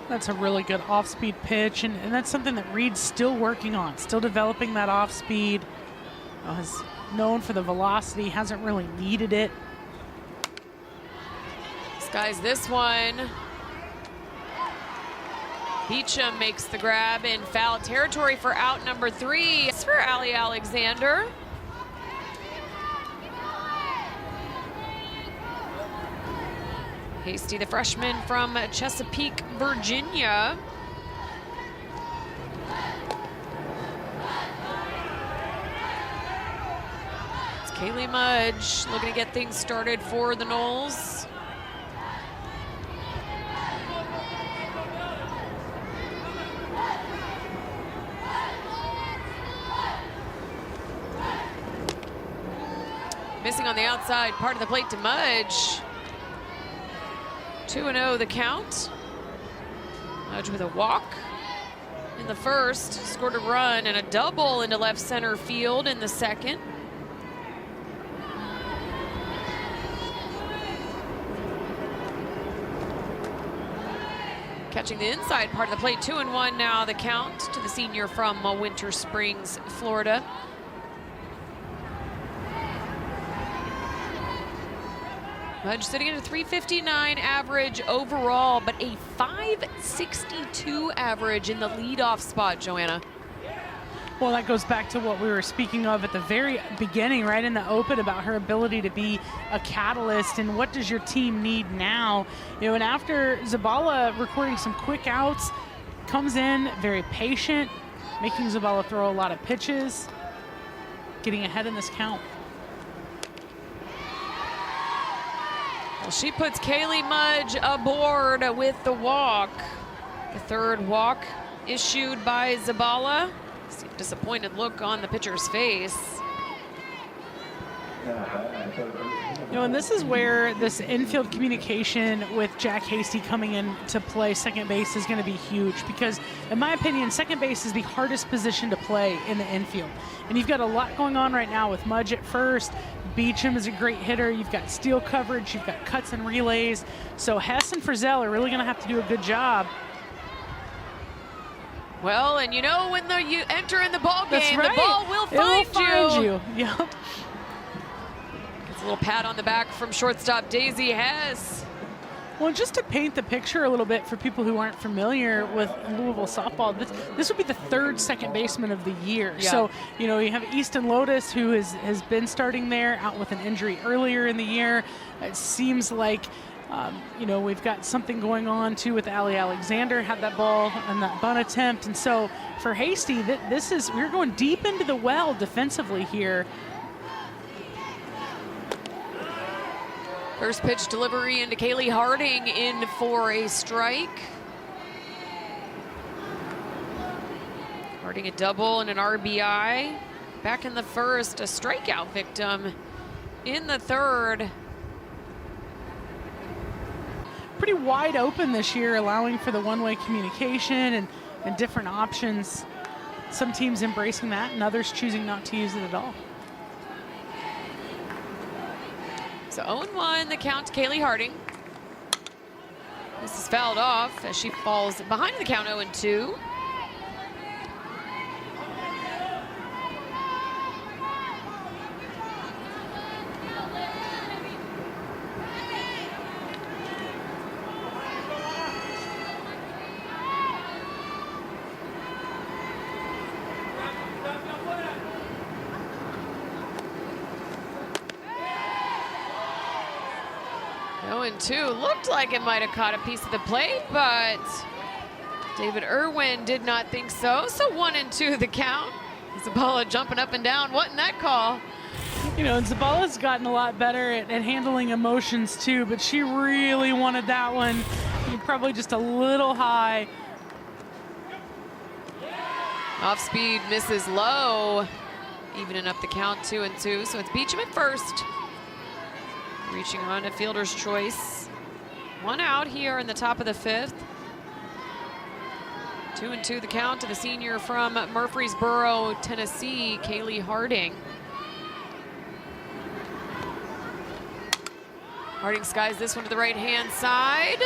That's a really good off-speed pitch, and that's something that Reed's still working on, still developing that off-speed. Is known for the velocity, hasn't really needed it. Skies this one. Beecham makes the grab in foul territory for out number 3. It's for Allie Alexander. Hasty, the freshman from Chesapeake, Virginia. It's Kaylee Mudge looking to get things started for the Noles. Missing on the outside part of the plate to Mudge. 2-0 the count. Mudge with a walk in the first, scored a run and a double into left center field in the second. Catching the inside part of the plate, 2-1 now the count to the senior from Winter Springs, Florida. Mudge sitting at a 359 average overall, but a 562 average in the leadoff spot, Joanna. Well, that goes back to what we were speaking of at the very beginning, right in the open, about her ability to be a catalyst and what does your team need now. You know, and after Zabala recording some quick outs, comes in very patient, making Zabala throw a lot of pitches, getting ahead in this count. Well, she puts Kaylee Mudge aboard with the walk. The third walk issued by Zabala. See a disappointed look on the pitcher's face. You know, and this is where this infield communication with Jack Hasty coming in to play second base is going to be huge because, in my opinion, second base is the hardest position to play in the infield. And you've got a lot going on right now with Mudge at first. Beecham is a great hitter. You've got steal coverage. You've got cuts and relays. So Hess and Frizzell are really going to have to do a good job. Well, and you know when you enter in the ball game, right. The ball will find you. Yep. It's a little pat on the back from shortstop Daisy Hess. Well, just to paint the picture a little bit for people who aren't familiar with Louisville softball, this would be the third second baseman of the year. Yeah. So, you know, you have Easton Lotus, who has been starting there, out with an injury earlier in the year. It seems like, you know, we've got something going on, too, with Allie Alexander, had that ball and that bunt attempt. And so for Hasty, we're going deep into the well defensively here. First pitch delivery into Kaylee Harding in for a strike. Harding a double and an RBI. Back in the first, a strikeout victim in the third. Pretty wide open this year, allowing for the one-way communication and different options. Some teams embracing that and others choosing not to use it at all. So 0-1 the count to Kaylee Harding. This is fouled off as she falls behind the count 0-2. Looked like it might have caught a piece of the plate, but David Irwin did not think so. So 1-2 the count. Zabala jumping up and down. What in that call? You know, and Zabala's gotten a lot better at handling emotions too, but she really wanted that one. Probably just a little high. Off speed misses low, evening up the count 2-2. So it's Beecham at first. Reaching on to fielder's choice. One out here in the top of the fifth. 2-2 the count to the senior from Murfreesboro, Tennessee, Kaylee Harding. Harding skies this one to the right-hand side.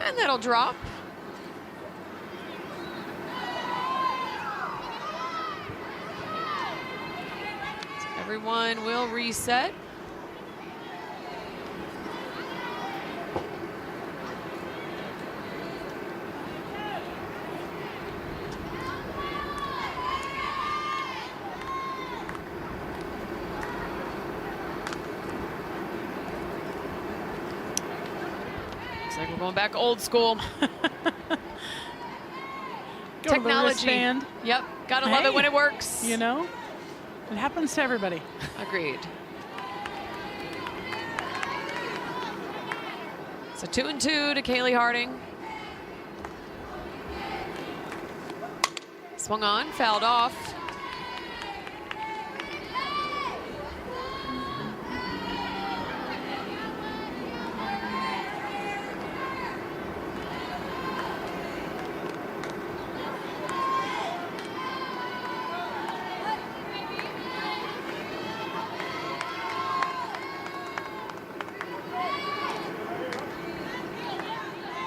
And that'll drop. So everyone will reset. Looks like we're going back old school. Technology. Yep, gotta love it when it works. You know, it happens to everybody. Agreed. So 2-2 to Kaylee Harding. Swung on, fouled off.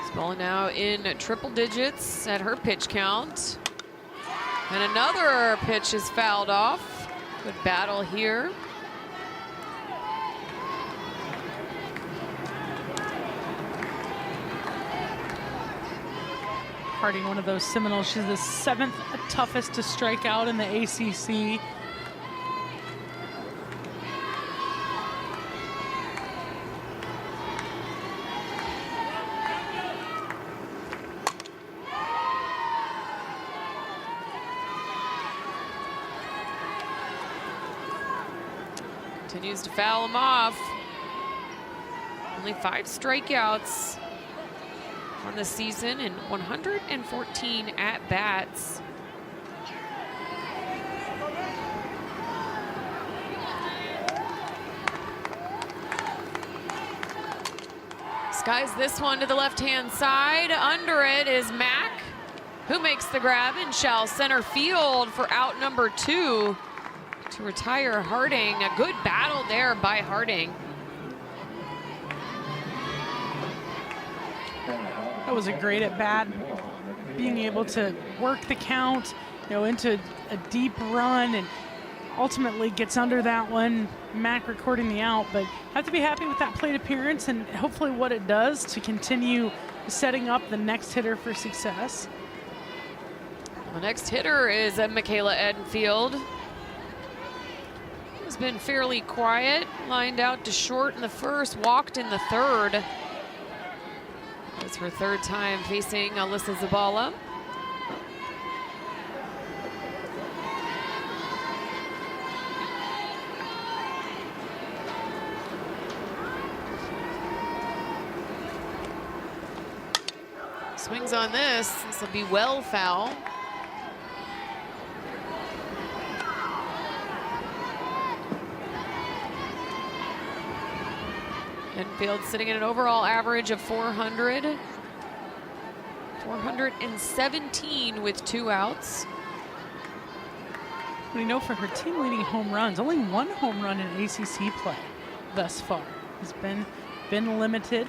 This ball now in triple digits at her pitch count. And another pitch is fouled off. Good battle here. Harding, one of those Seminoles. She's the 7th toughest to strike out in the ACC. Continues to foul him off. Only 5 strikeouts on the season and 114 at-bats. Skies this one to the left-hand side. Under it is Mack, who makes the grab and shall center field for out number 2 to retire Harding. A good battle there by Harding. That was a great at bat, being able to work the count, into a deep run, and ultimately gets under that one. Mack recording the out, but have to be happy with that plate appearance and hopefully what it does to continue setting up the next hitter for success. The next hitter is Michaela Edenfield. Has been fairly quiet, lined out to short in the first, walked in the third. It's her 3rd time facing Alyssa Zabala. Swings on this. This will be well foul. Enfield sitting at an overall average of 417 with 2 outs. We know for her team leading home runs, only 1 home run in ACC play thus far has been limited.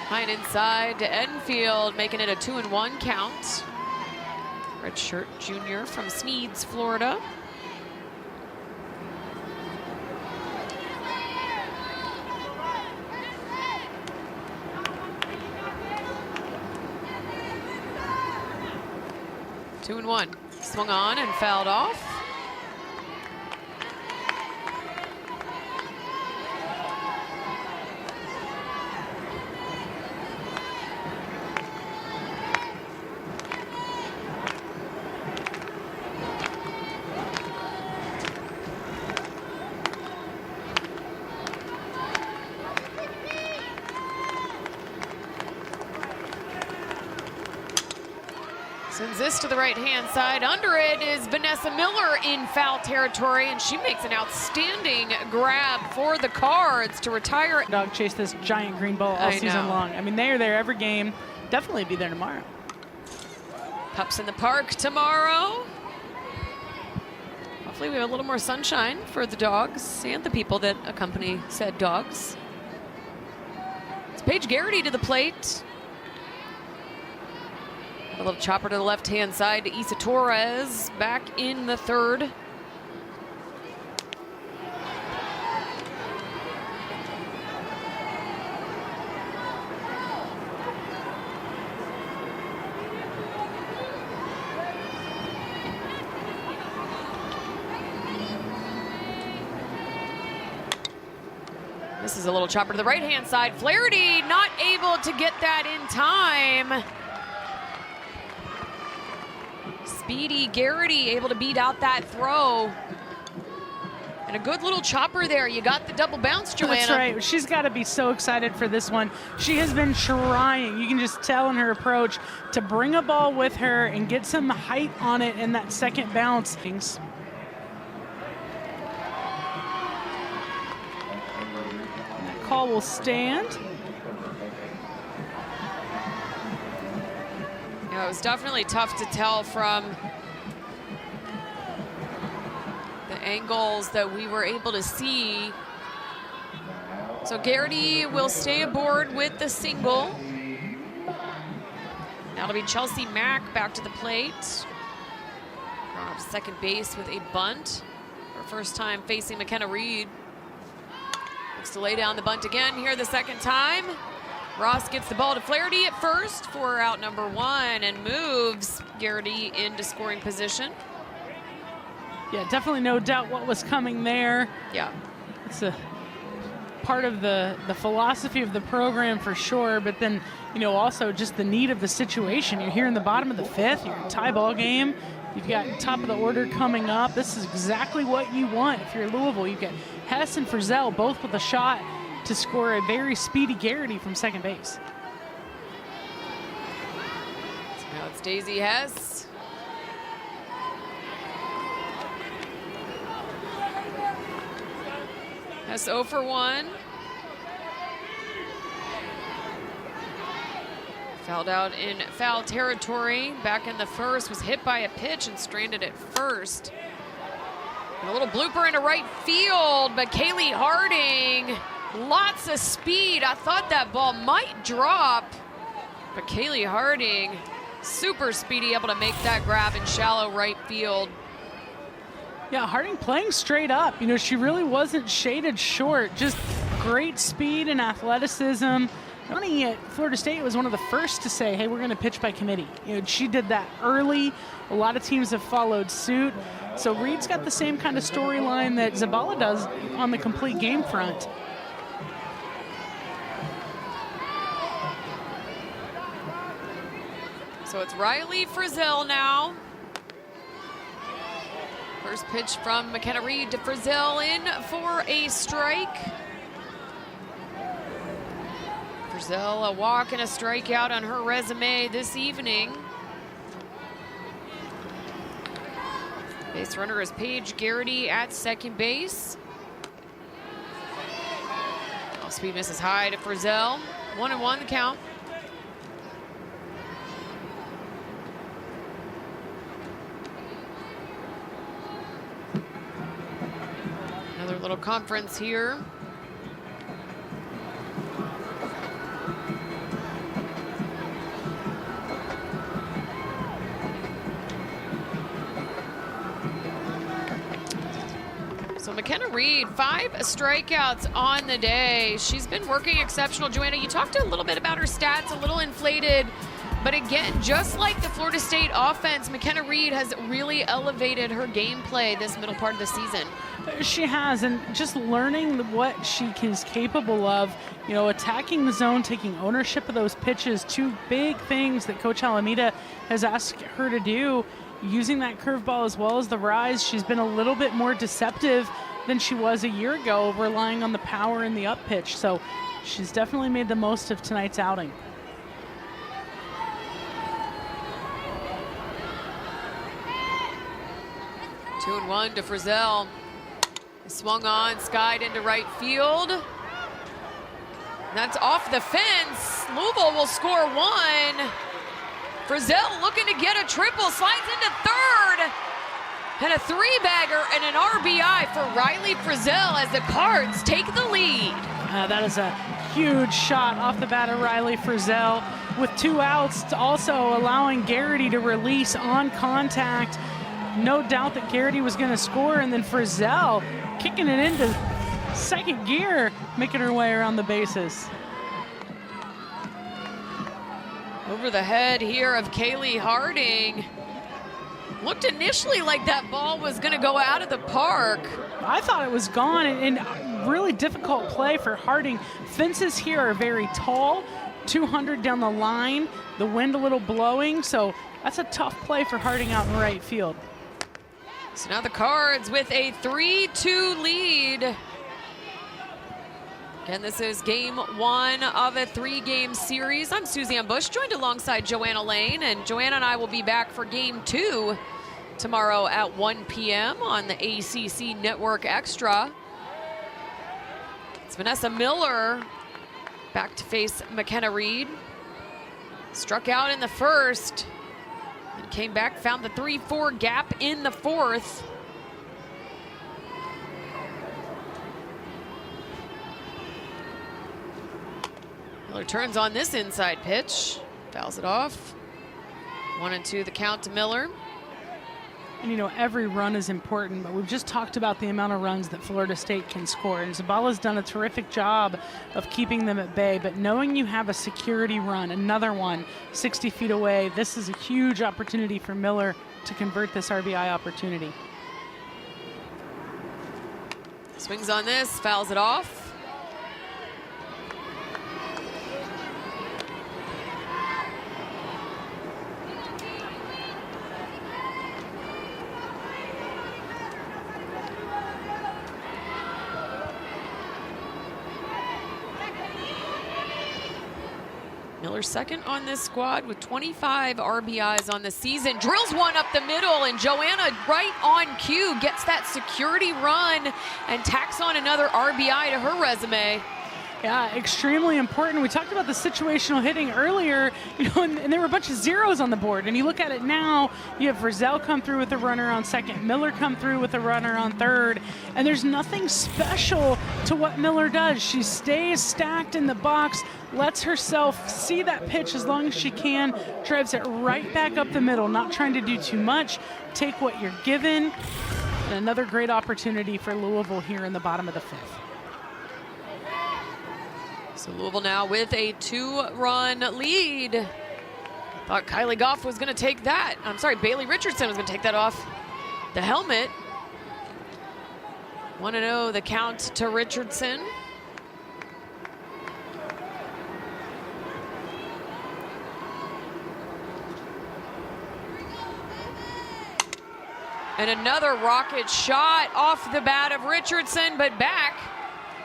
High and inside to Enfield, making it a 2-1 count. Redshirt junior from Sneads, Florida. Two and one. Swung on and fouled off. Sends this to the right-hand side. Under it is Vanessa Miller in foul territory, and she makes an outstanding grab for the Cards to retire. Dog chase this giant green ball all season long. I mean, they are there every game. Definitely be there tomorrow. Pups in the park tomorrow. Hopefully we have a little more sunshine for the dogs and the people that accompany said dogs. It's Paige Garrity to the plate. A little chopper to the left-hand side to Isa Torres, back in the third. This is a little chopper to the right-hand side. Flaherty not able to get that in time. Speedy Garrity able to beat out that throw. And a good little chopper there. You got the double bounce, Joanna. That's right. She's got to be so excited for this one. She has been trying, you can just tell in her approach, to bring a ball with her and get some height on it in that second bounce. That call will stand. Yeah, it was definitely tough to tell from the angles that we were able to see So Garrity will stay aboard with the single. That'll be Chelsea Mack back to the plate. Off second base with a bunt. Her first time facing McKenna Reed. Looks to lay down the bunt again here the second time. Ross gets the ball to Flaherty at first for out number 1 and moves Garrity into scoring position. Yeah, definitely no doubt what was coming there. Yeah. It's a part of the philosophy of the program for sure, but then, you know, also just the need of the situation. You're here in the bottom of the 5th, you're in a tie ball game. You've got top of the order coming up. This is exactly what you want if you're Louisville. You've got Hess and Frizzell both with a shot to score a very speedy Garrity from second base. So now it's Daisy Hess. Hess 0 for 1. Fouled out in foul territory. Back in the first, was hit by a pitch and stranded at first. And a little blooper into right field, but Kaylee Harding, lots of speed. I thought that ball might drop, but Kaylee Harding, super speedy, able to make that grab in shallow right field. Yeah, Harding playing straight up. You know, she really wasn't shaded short. Just great speed and athleticism. Running at Florida State was one of the first to say, hey, we're going to pitch by committee. You know, she did that early. A lot of teams have followed suit. So Reed's got the same kind of storyline that Zabala does on the complete game front. So it's Riley Frizzell now. First pitch from McKenna Reed to Frizzell in for a strike. Frizzell, a walk and a strikeout on her resume this evening. Base runner is Paige Garrity at second base. Off speed misses high to Frizzell. 1-1 the count. Another little conference here. So McKenna Reed, 5 strikeouts on the day. She's been working exceptional. Joanna, you talked a little bit about her stats, a little inflated, but again, just like the Florida State offense, McKenna Reed has really elevated her gameplay this middle part of the season. She has, and just learning what she is capable of, you know, attacking the zone, taking ownership of those pitches, 2 big things that Coach Alameda has asked her to do. Using that curveball as well as the rise, she's been a little bit more deceptive than she was a year ago, relying on the power and the up pitch. So she's definitely made the most of tonight's outing. Two and one to Frizzell. Swung on, skied into right field. That's off the fence. Louisville will score 1. Frizzell looking to get a triple, slides into third. And a 3-bagger and an RBI for Riley Frizzell as the Cards take the lead. That is a huge shot off the bat of Riley Frizzell with 2 outs, also allowing Garrity to release on contact. No doubt that Garrity was going to score, and then Frizzell kicking it into second gear, making her way around the bases. Over the head here of Kaylee Harding. Looked initially like that ball was going to go out of the park. I thought it was gone, and really difficult play for Harding. Fences here are very tall, 200 down the line, the wind a little blowing, so that's a tough play for Harding out in right field. So now the Cards with a 3-2 lead. Again, this is game 1 of a 3-game series. I'm Suzanne Bush, joined alongside Joanna Lane, and Joanna and I will be back for game 2 tomorrow at 1 p.m. on the ACC Network Extra. It's Vanessa Miller back to face McKenna Reed. Struck out in the first, and came back, found the 3-4 gap in the fourth. Miller turns on this inside pitch, fouls it off. 1-2 the count to Miller. And you know, every run is important, but we've just talked about the amount of runs that Florida State can score. And Zabala's done a terrific job of keeping them at bay, but knowing you have a security run, another one 60 feet away, this is a huge opportunity for Miller to convert this RBI opportunity. Swings on this, fouls it off. Miller second on this squad with 25 RBIs on the season. Drills one up the middle, and Joanna right on cue gets that security run and tacks on another RBI to her resume. Yeah, extremely important. We talked about the situational hitting earlier, you know, and there were a bunch of zeros on the board. And you look at it now, you have Rizal come through with a runner on second, Miller come through with a runner on third, and there's nothing special to what Miller does. She stays stacked in the box, lets herself see that pitch as long as she can, drives it right back up the middle, not trying to do too much, take what you're given. And another great opportunity for Louisville here in the bottom of the fifth. So Louisville now with a 2-run lead. Thought Kylie Goff was going to take that. I'm sorry, Bailey Richardson was going to take that off the helmet. 1-0 the count to Richardson. And another rocket shot off the bat of Richardson, but back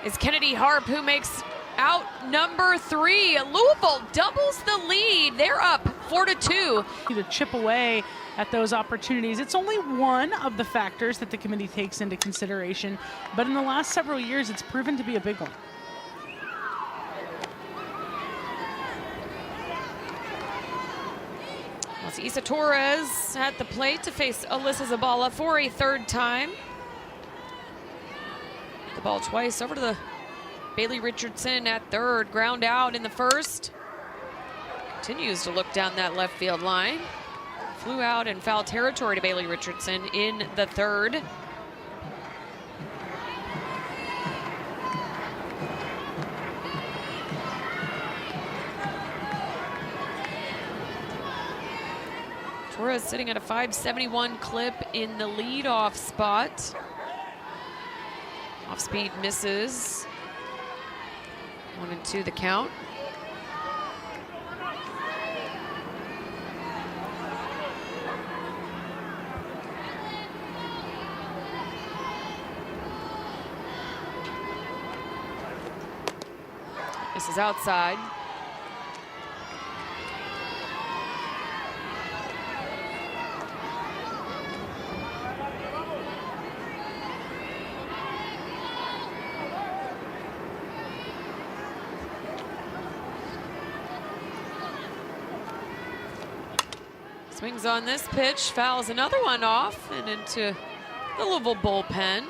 is Kennedy Harp, who makes out number 3. Louisville doubles the lead. They're up 4-2. To chip away at those opportunities. It's only one of the factors that the committee takes into consideration, but in the last several years, it's proven to be a big one. Well, it's Isa Torres at the plate to face Alyssa Zabala for a third time. The ball twice over to the Bailey Richardson at third, ground out in the first. Continues to look down that left field line. Flew out in foul territory to Bailey Richardson in the third. Torres sitting at a 571 clip in the leadoff spot. Off speed misses. 1-2 the count. This is outside. Swings on this pitch, fouls another one off and into the Louisville bullpen.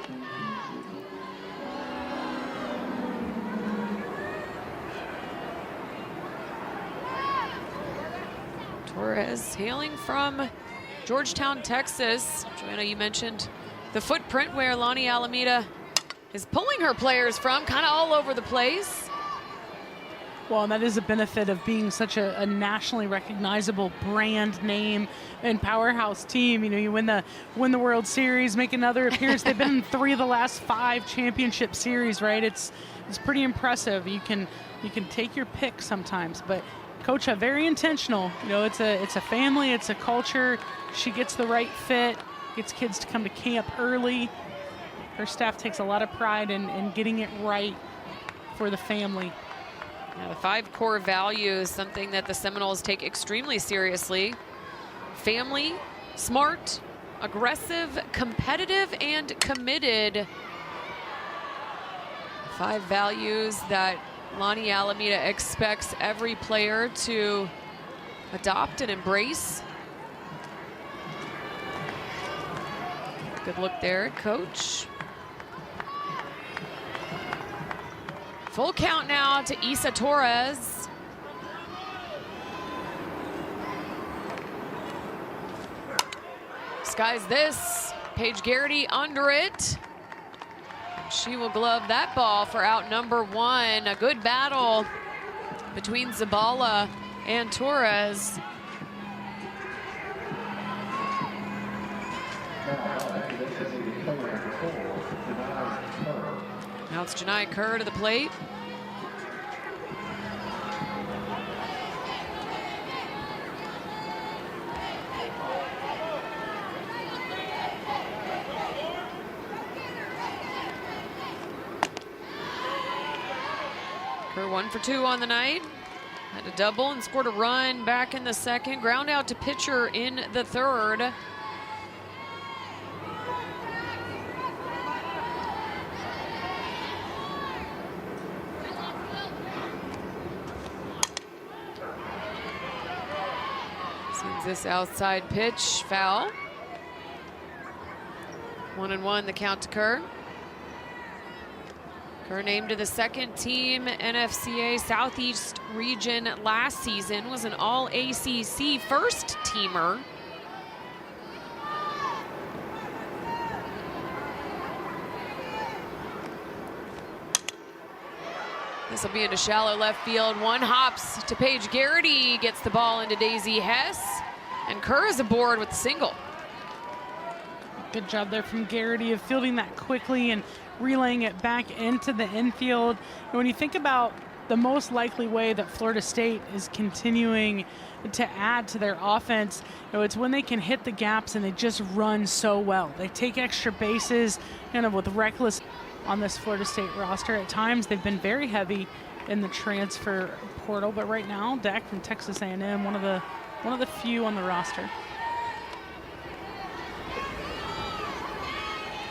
Torres hailing from Georgetown, Texas. Joanna, you mentioned the footprint where Lonnie Alameda is pulling her players from, kind of all over the place. Well, and that is a benefit of being such a nationally recognizable brand name and powerhouse team. You know, you win the World Series, make another appearance. They've been in 3 of the last 5 championship series, right? It's pretty impressive. You can take your pick sometimes, but Coach, very intentional. You know, it's a family, it's a culture. She gets the right fit, gets kids to come to camp early. Her staff takes a lot of pride in getting it right for the family. Yeah, the 5 core values, something that the Seminoles take extremely seriously. Family, smart, aggressive, competitive, and committed. 5 values that Lonnie Alameda expects every player to adopt and embrace. Good look there, Coach. Full count now to Isa Torres. skies this. Paige Garrity under it. She will glove that ball for out number 1. A good battle between Zabala and Torres. Now it's Janai Kerr to the plate. Kerr 1 for 2 on the night. Had a double and scored a run back in the second. Ground out to pitcher in the third. Swings this outside pitch, foul. 1-1 the count to Kerr. Kerr named to the second team NFCA Southeast region last season, was an all-ACC first teamer. This will be into shallow left field. One hops to Paige Garrity, gets the ball into Daisy Hess, and Kerr is aboard with the single. Good job there from Garrity of fielding that quickly and relaying it back into the infield. And when you think about the most likely way that Florida State is continuing to add to their offense, it's when they can hit the gaps and they just run so well. They take extra bases kind of with reckless on this Florida State roster. At times they've been very heavy in the transfer portal, but right now Dak from Texas A&M, one of the few on the roster.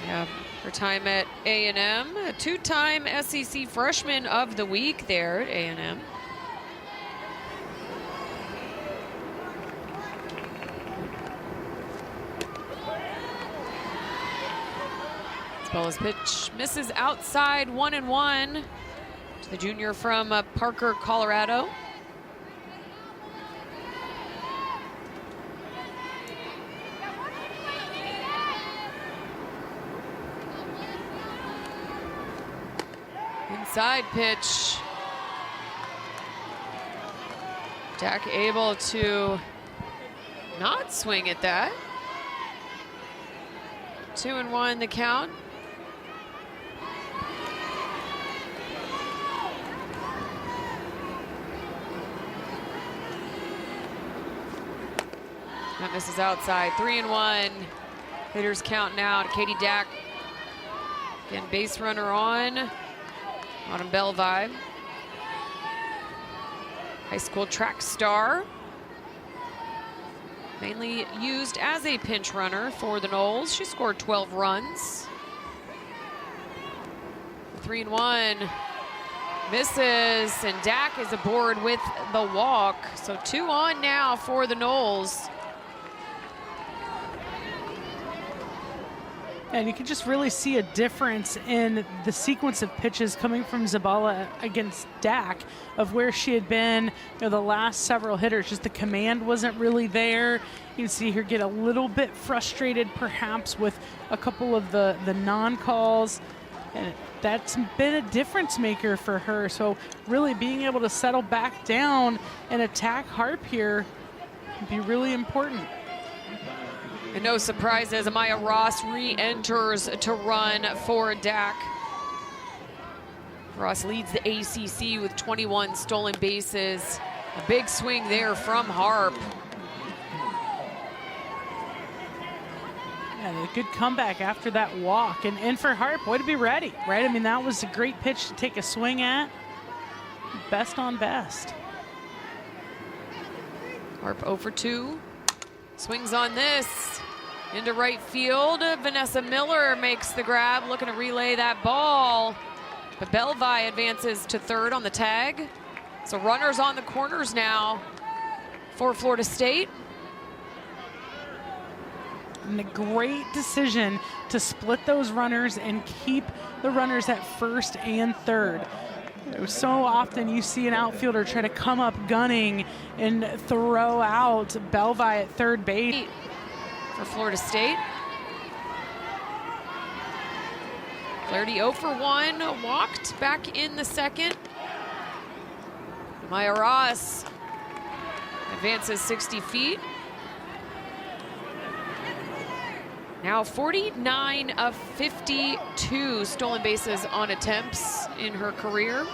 Yeah, her time at A&M, a two-time SEC Freshman of the Week there at A&M. As pitch misses outside, 1-1 to the junior from Parker, Colorado. Inside pitch. Dak able to not swing at that. 2-1 the count. That misses outside. 3-1. Hitters count now to Katie Dak. Again, base runner on. Autumn Belvi. High school track star. Mainly used as a pinch runner for the Noles. She scored 12 runs. 3-1. Misses, and Dak is aboard with the walk. So 2 on now for the Noles. And you can just really see a difference in the sequence of pitches coming from Zabala against Dak of where she had been the last several hitters. Just the command wasn't really there. You can see her get a little bit frustrated perhaps with a couple of the non-calls. And that's been a difference maker for her. So really being able to settle back down and attack Harp here would be really important. And no surprises, Amaya Ross re-enters to run for Dak. Ross leads the ACC with 21 stolen bases. A big swing there from Harp. Yeah, a good comeback after that walk. And for Harp, way to be ready, right? I mean, that was a great pitch to take a swing at. Best on best. Harp 0 for 2. Swings on this. Into right field. Vanessa Miller makes the grab, looking to relay that ball. But Belvi advances to third on the tag. So runners on the corners now for Florida State. And a great decision to split those runners and keep the runners at first and third. So often you see an outfielder try to come up gunning and throw out Belvi at third base. for Florida State. Flaherty 0 for 1, walked back in the second. Maya Ross advances 60 feet. Now 49 of 52 stolen bases on attempts in her career.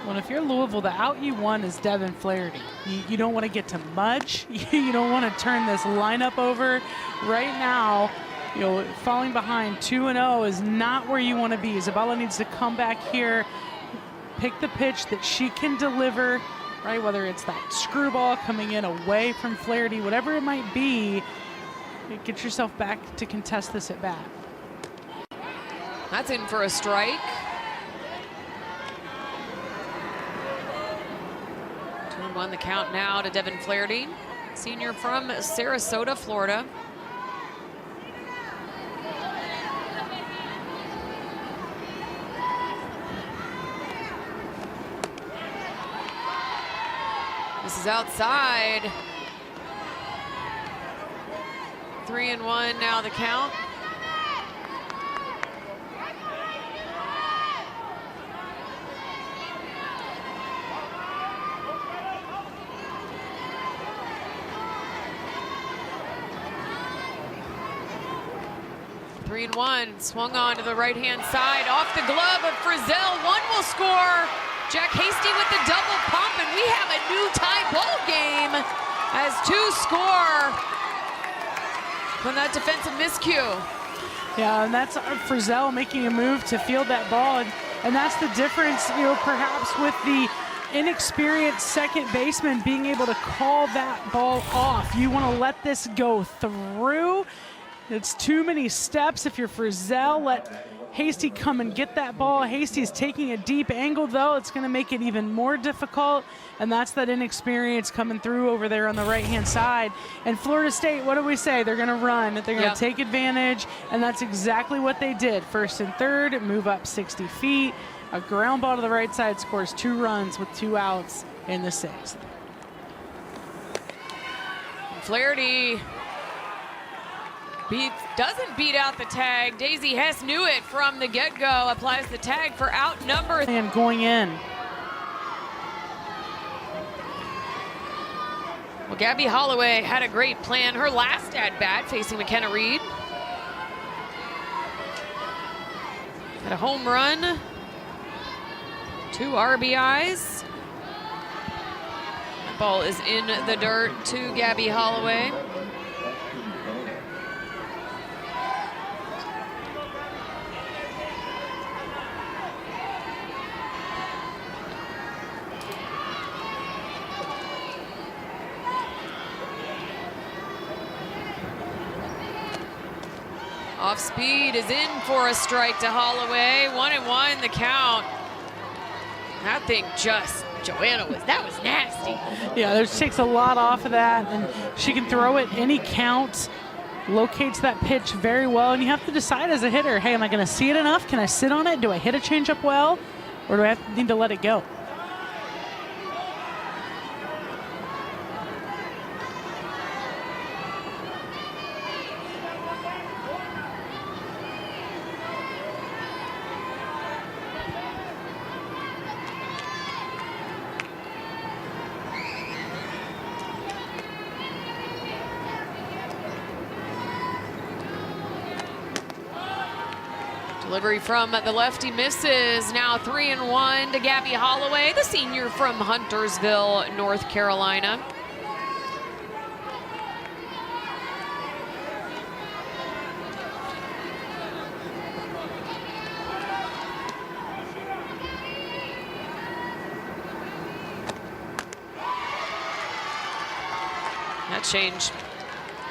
Well, if you're Louisville, the out you want is Devin Flaherty. You don't want to get to Mudge. You don't want to turn this lineup over. Right now, you know, falling behind 2-0 is not where you want to be. Isabella needs to come back here, pick the pitch that she can deliver, right? Whether it's that screwball coming in away from Flaherty, whatever it might be, get yourself back to contest this at bat. That's in for a strike. 2-1 the count now to Devin Flaherty, senior from Sarasota, Florida. This is outside. 3-1 now the count. Swung on to the right-hand side, off the glove of Frizzell. One will score. Jack Hasty with the double pump, and we have a new tie ball game as 2 score from that defensive miscue. Yeah, and that's Frizzell making a move to field that ball, and that's the difference, you know, perhaps with the inexperienced second baseman being able to call that ball off. You want to let this go through. It's too many steps if you're Frizzell. Let Hasty come and get that ball. Hasty's taking a deep angle, though. It's going to make it even more difficult, and that's that inexperience coming through over there on the right-hand side. And Florida State, what do we say? They're going to run. They're going to take advantage, and that's exactly what they did. First and third, move up 60 feet. A ground ball to the right side scores 2 runs with 2 outs in the 6th. Flaherty doesn't beat out the tag. Daisy Hess knew it from the get-go. Applies the tag for out number. And going in. Well, Gabby Holloway had a great plan. Her last at-bat facing McKenna Reed. Had a home run. 2 RBIs. Ball is in the dirt to Gabby Holloway. Off speed is in for a strike to Holloway. 1-1 the count. That thing just, that was nasty. Yeah, there takes a lot off of that, and she can throw it any count, locates that pitch very well, and you have to decide as a hitter, hey, am I gonna see it enough? Can I sit on it? Do I hit a changeup well? Or do I need to let it go? Delivery from the lefty misses. Now 3-1 to Gabby Holloway, the senior from Huntersville, North Carolina. That change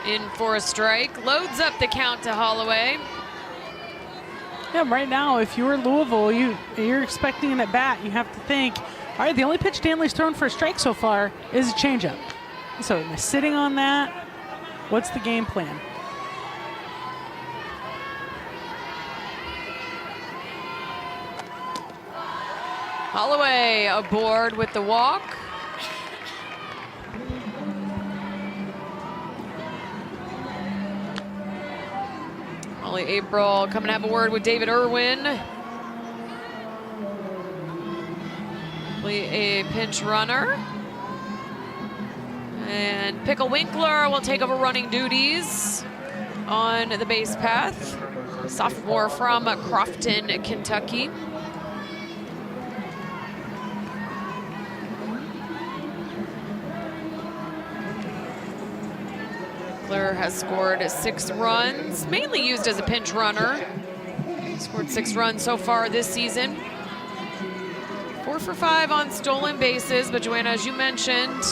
in for a strike. Loads up the count to Holloway. Yeah, right now, if you're Louisville, you're expecting an at-bat. You have to think, all right, the only pitch Danley's thrown for a strike so far is a changeup. So am I sitting on that? What's the game plan? Holloway aboard with the walk. Molly April come and have a word with David Irwin. A pinch runner. And Pickle Winkler will take over running duties on the base path. Sophomore from Crofton, Kentucky. Winkler has scored 6 runs, mainly used as a pinch runner. Scored 6 runs so far this season. 4 for 5 on stolen bases, but Joanna, as you mentioned,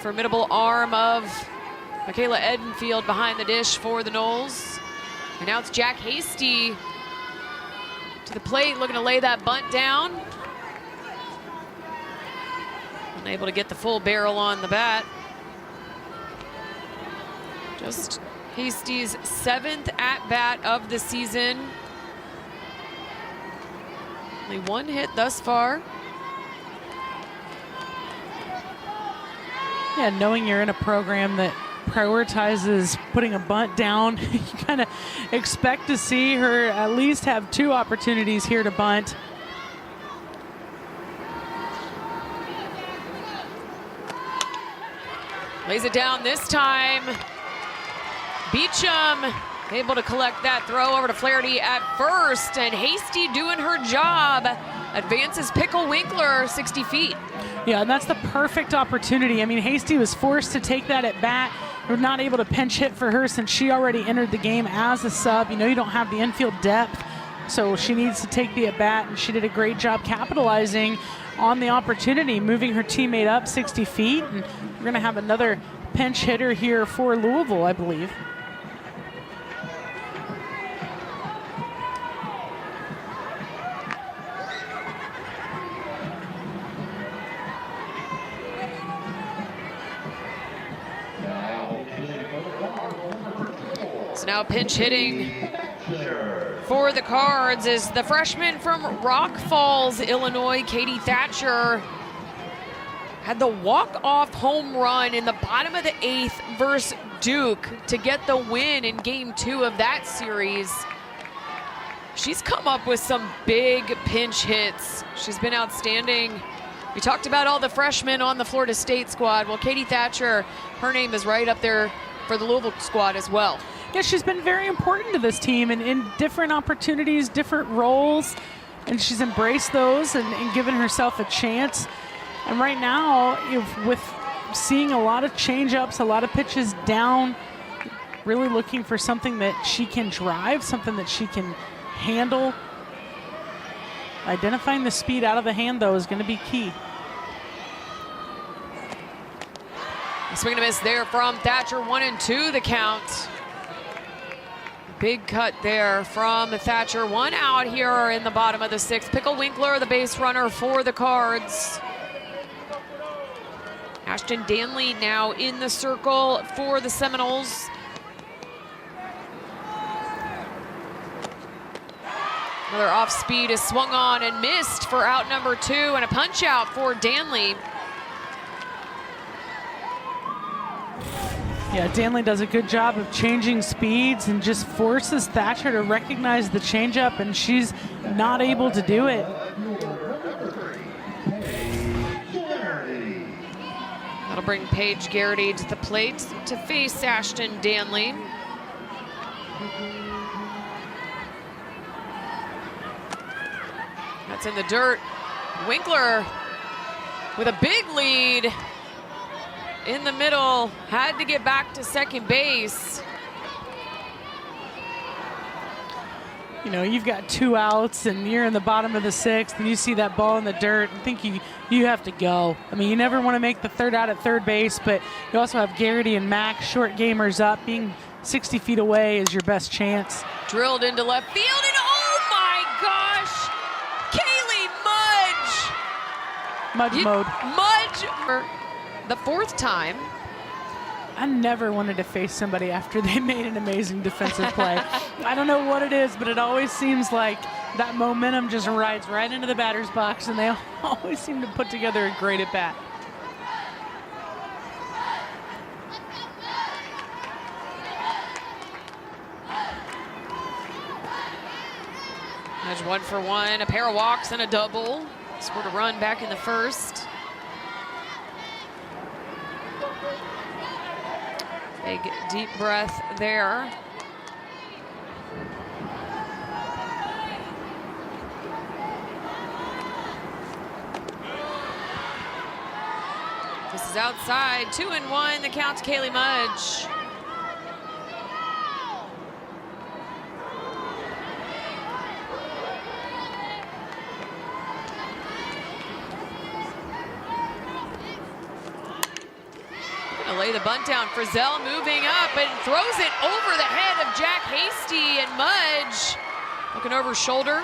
formidable arm of Michaela Edenfield behind the dish for the Noles. And now it's Jack Hasty to the plate, looking to lay that bunt down. Unable to get the full barrel on the bat. Just Hasty's 7th at-bat of the season. Only 1 hit thus far. Yeah, knowing you're in a program that prioritizes putting a bunt down, you kind of expect to see her at least have 2 opportunities here to bunt. Lays it down this time. Beecham able to collect that throw over to Flaherty at first, and Hasty doing her job. Advances Pickle Winkler 60 feet. Yeah, and that's the perfect opportunity. I mean, Hasty was forced to take that at bat. We're not able to pinch hit for her since she already entered the game as a sub. You know, you don't have the infield depth, so she needs to take the at bat, and she did a great job capitalizing on the opportunity, moving her teammate up 60 feet. And we're going to have another pinch hitter here for Louisville, I believe. So now pinch hitting for the Cards is the freshman from Rock Falls, Illinois, Katie Thatcher. Had the walk-off home run in the bottom of the 8th versus Duke to get the win in Game 2 of that series. She's come up with some big pinch hits. She's been outstanding. We talked about all the freshmen on the Florida State squad. Well, Katie Thatcher, her name is right up there for the Louisville squad as well. Yeah, she's been very important to this team and in different opportunities, different roles, and she's embraced those and given herself a chance. And right now, with seeing a lot of change-ups, a lot of pitches down, really looking for something that she can drive, something that she can handle. Identifying the speed out of the hand, though, is going to be key. Swing and a miss there from Thatcher, 1-2 the count. Big cut there from Thatcher. 1 out here in the bottom of the 6th. Pickle Winkler, the base runner for the Cards. Ashton Danley now in the circle for the Seminoles. Another off speed is swung on and missed for out number 2, and a punch out for Danley. Yeah, Danley does a good job of changing speeds and just forces Thatcher to recognize the changeup, and she's not able to do it. That'll bring Paige Garrity to the plate to face Ashton Danley. That's in the dirt. Winkler with a big lead in the middle, had to get back to second base. You know, you've got 2 outs and you're in the bottom of the 6th and you see that ball in the dirt and think you have to go. I mean, you never want to make the 3rd out at third base, but you also have Garrity and Mack, short gamers up. Being 60 feet away is your best chance. Drilled into left field, and oh my gosh! Kaylee Mudge mode. Mudge for the 4th time. I never wanted to face somebody after they made an amazing defensive play. I don't know what it is, but it always seems like that momentum just rides right into the batter's box, and they always seem to put together a great at-bat. Mudge 1 for 1, a pair of walks and a double. Scored a run back in the first. Big deep breath there. This is outside, 2-1, the count to Kaylee Mudge. Gonna lay the bunt down. Frizzell moving up and throws it over the head of Jack Hasty, and Mudge looking over shoulder.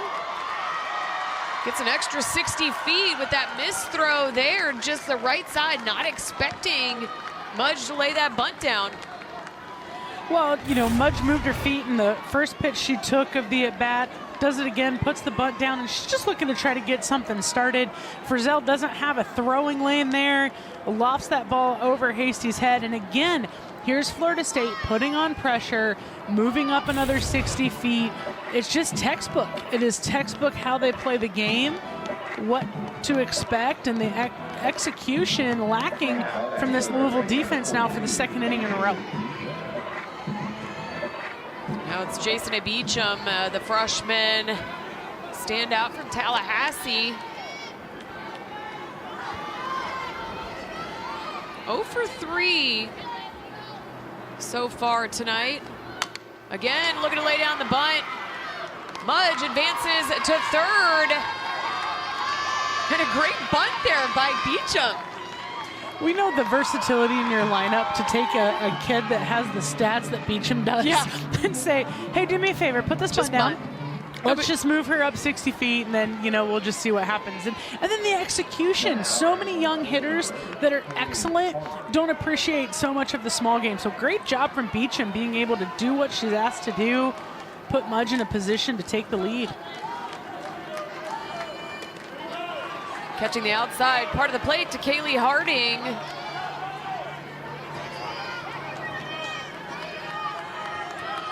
Gets an extra 60 feet with that missed throw there, just the right side, not expecting Mudge to lay that bunt down. Well, you know, Mudge moved her feet in the first pitch she took of the at-bat, does it again, puts the bunt down, and she's just looking to try to get something started. Frizzell doesn't have a throwing lane there, lofts that ball over Hasty's head, and again, here's Florida State putting on pressure, moving up another 60 feet. It's just textbook. It is textbook how they play the game, what to expect, and the execution lacking from this Louisville defense now for the second inning in a row. Now it's Jason Beecham, the freshman standout from Tallahassee. 0 for 3 so far tonight. Again, looking to lay down the bunt. Mudge advances to third. And a great bunt there by Beecham. We know the versatility in your lineup to take a kid that has the stats that Beecham does and say, hey, do me a favor, put this bunt down. Let's just move her up 60 feet, and then, you know, we'll just see what happens. And then the execution. So many young hitters that are excellent don't appreciate so much of the small game. So great job from Beecham being able to do what she's asked to do, put Mudge in a position to take the lead. Catching the outside part of the plate to Kaylee Harding.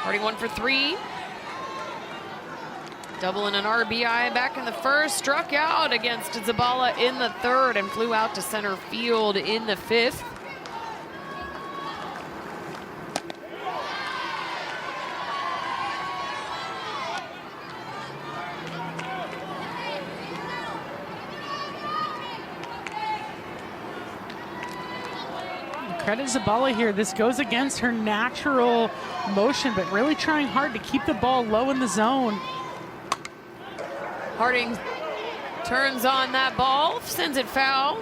Harding 1 for 3. Double and an RBI back in the first. Struck out against Zabala in the third and flew out to center field in the fifth. Credit Zabala here. This goes against her natural motion, but really trying hard to keep the ball low in the zone. Harding turns on that ball, sends it foul.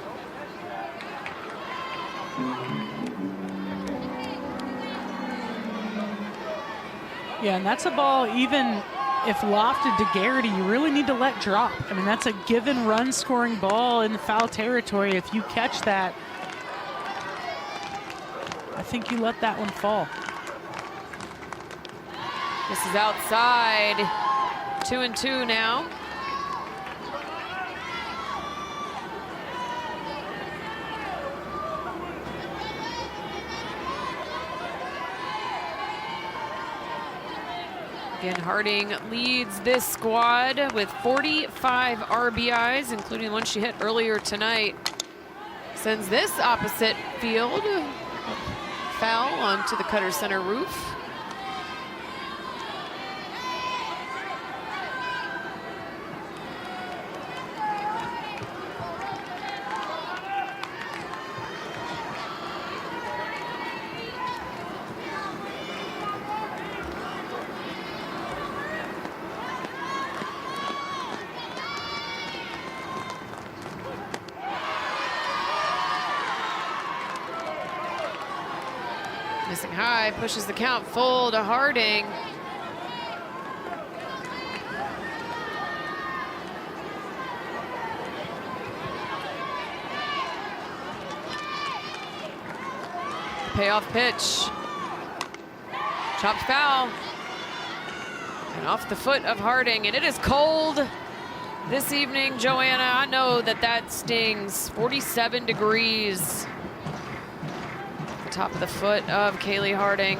Yeah, and that's a ball, even if lofted to Garrity, you really need to let drop. I mean, that's a given run scoring ball in foul territory. If you catch that, I think you let that one fall. This is outside. 2-2 now. Again, Harding leads this squad with 45 RBIs, including one she hit earlier tonight. Sends this opposite field foul onto the Cutter Center roof. Missing high, pushes the count full to Harding. Payoff pitch. Chopped foul. And off the foot of Harding, and it is cold this evening, Joanna. I know that stings. 47 degrees. Top of the foot of Kaylee Harding.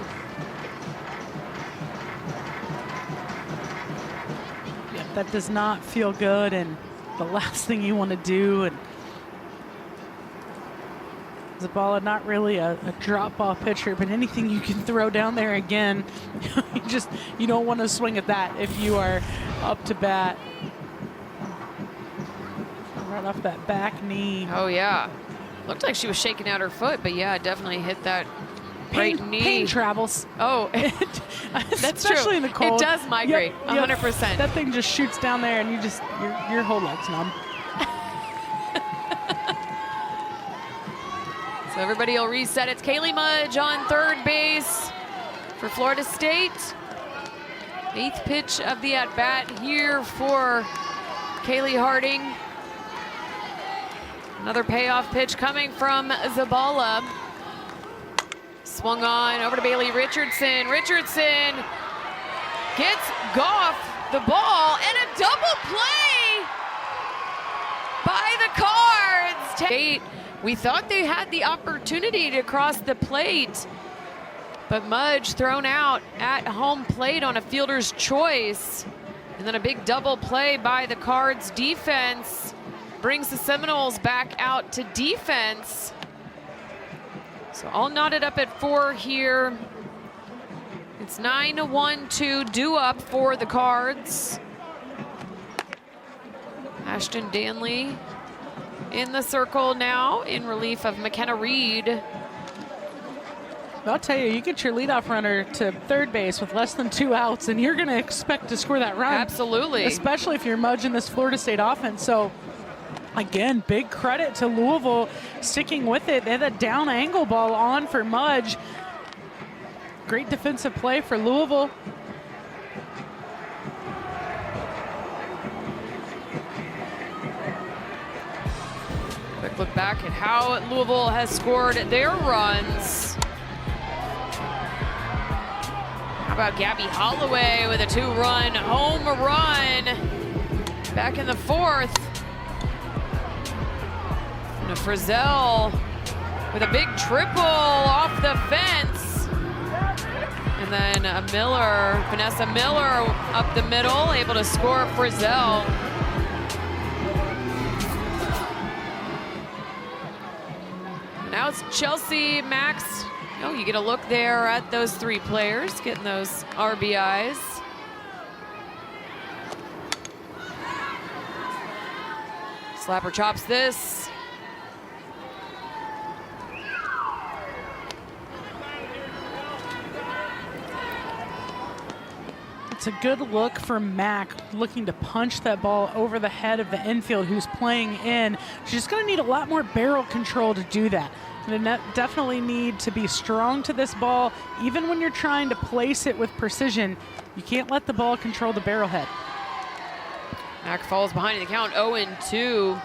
Yeah, that does not feel good and the last thing you want to do. And Zabala, not really a drop ball pitcher, but anything you can throw down there again, you don't want to swing at that if you are up to bat. Right off that back knee. Oh yeah, looked like she was shaking out her foot, but yeah, definitely hit that right knee. Pain travels. Oh, that's true. Especially in the cold. It does migrate, 100%. That thing just shoots down there, and your whole leg's numb. So everybody will reset. It's Kaylee Mudge on third base for Florida State. 8th pitch of the at-bat here for Kaylee Harding. Another payoff pitch coming from Zabala. Swung on over to Bailey Richardson. Richardson gets Goff the ball, and a double play by the Cards. We thought they had the opportunity to cross the plate, but Mudge thrown out at home plate on a fielder's choice. And then a big double play by the Cards defense brings the Seminoles back out to defense. So all knotted up at 4 here. It's 9-1-2 due up for the Cards. Ashton Danley in the circle now in relief of McKenna Reed. I'll tell you, you get your leadoff runner to third base with less than 2 outs, and you're going to expect to score that run. Absolutely. Especially if you're Mudge in this Florida State offense. So, again, big credit to Louisville sticking with it. They had a down angle ball on for Mudge. Great defensive play for Louisville. Quick look back at how Louisville has scored their runs. How about Gabby Holloway with a 2-run home run back in the 4th. And Frizzell with a big triple off the fence. And then Vanessa Miller up the middle, able to score Frizzell. Now it's Chelsea, Max. Oh, you get a look there at those 3 players getting those RBIs. Slapper chops this. It's a good look for Mac, looking to punch that ball over the head of the infield who's playing in. She's going to need a lot more barrel control to do that. They definitely need to be strong to this ball. Even when you're trying to place it with precision, you can't let the ball control the barrel head. Mac falls behind in the count, 0-2.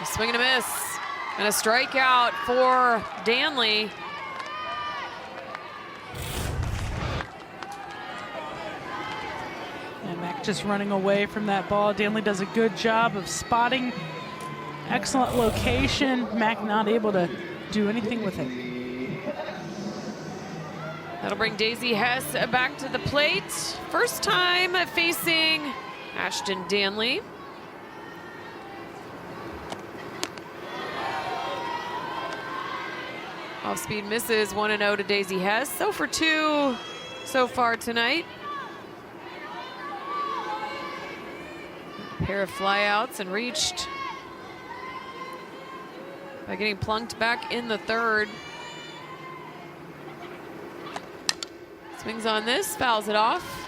Swing and a miss, and a strikeout for Danley. And Mac just running away from that ball. Danley does a good job of spotting. Excellent location. Mac not able to do anything with it. That'll bring Daisy Hess back to the plate. First time facing Ashton Danley. Off-speed misses, 1-0 to Daisy Hess. So for 2 so far tonight. A pair of flyouts and reached by getting plunked back in the 3rd. Swings on this, fouls it off.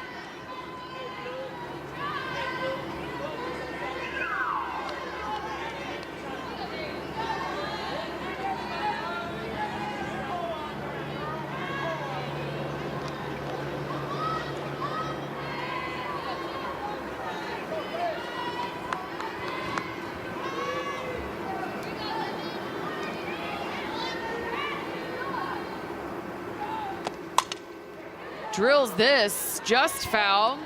drills this, just foul.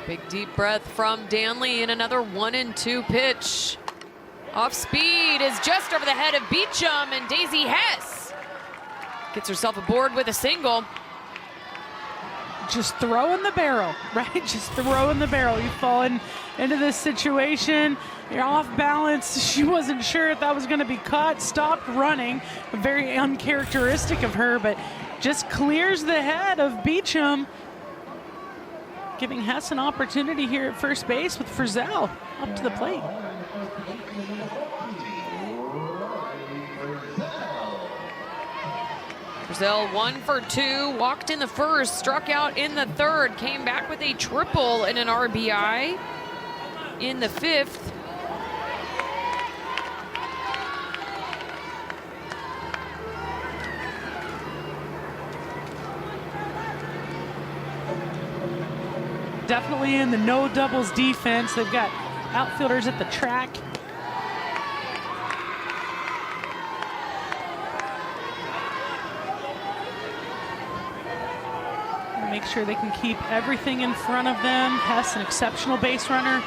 Big deep breath from Danley in another 1-2 pitch. Off speed is just over the head of Beecham, and Daisy Hess gets herself aboard with a single. Just throw in the barrel, right? Just throw in the barrel. You fall into this situation, you're off balance. She wasn't sure if that was going to be caught, stopped running. Very uncharacteristic of her, but just clears the head of Beecham, giving Hess an opportunity here at first base with Frizzell up to the plate. Frizzell 1 for 2, walked in the first, struck out in the third, came back with a triple and an RBI in the fifth. Definitely in the no doubles defense. They've got outfielders at the track. Make sure they can keep everything in front of them. Hess, an exceptional base runner.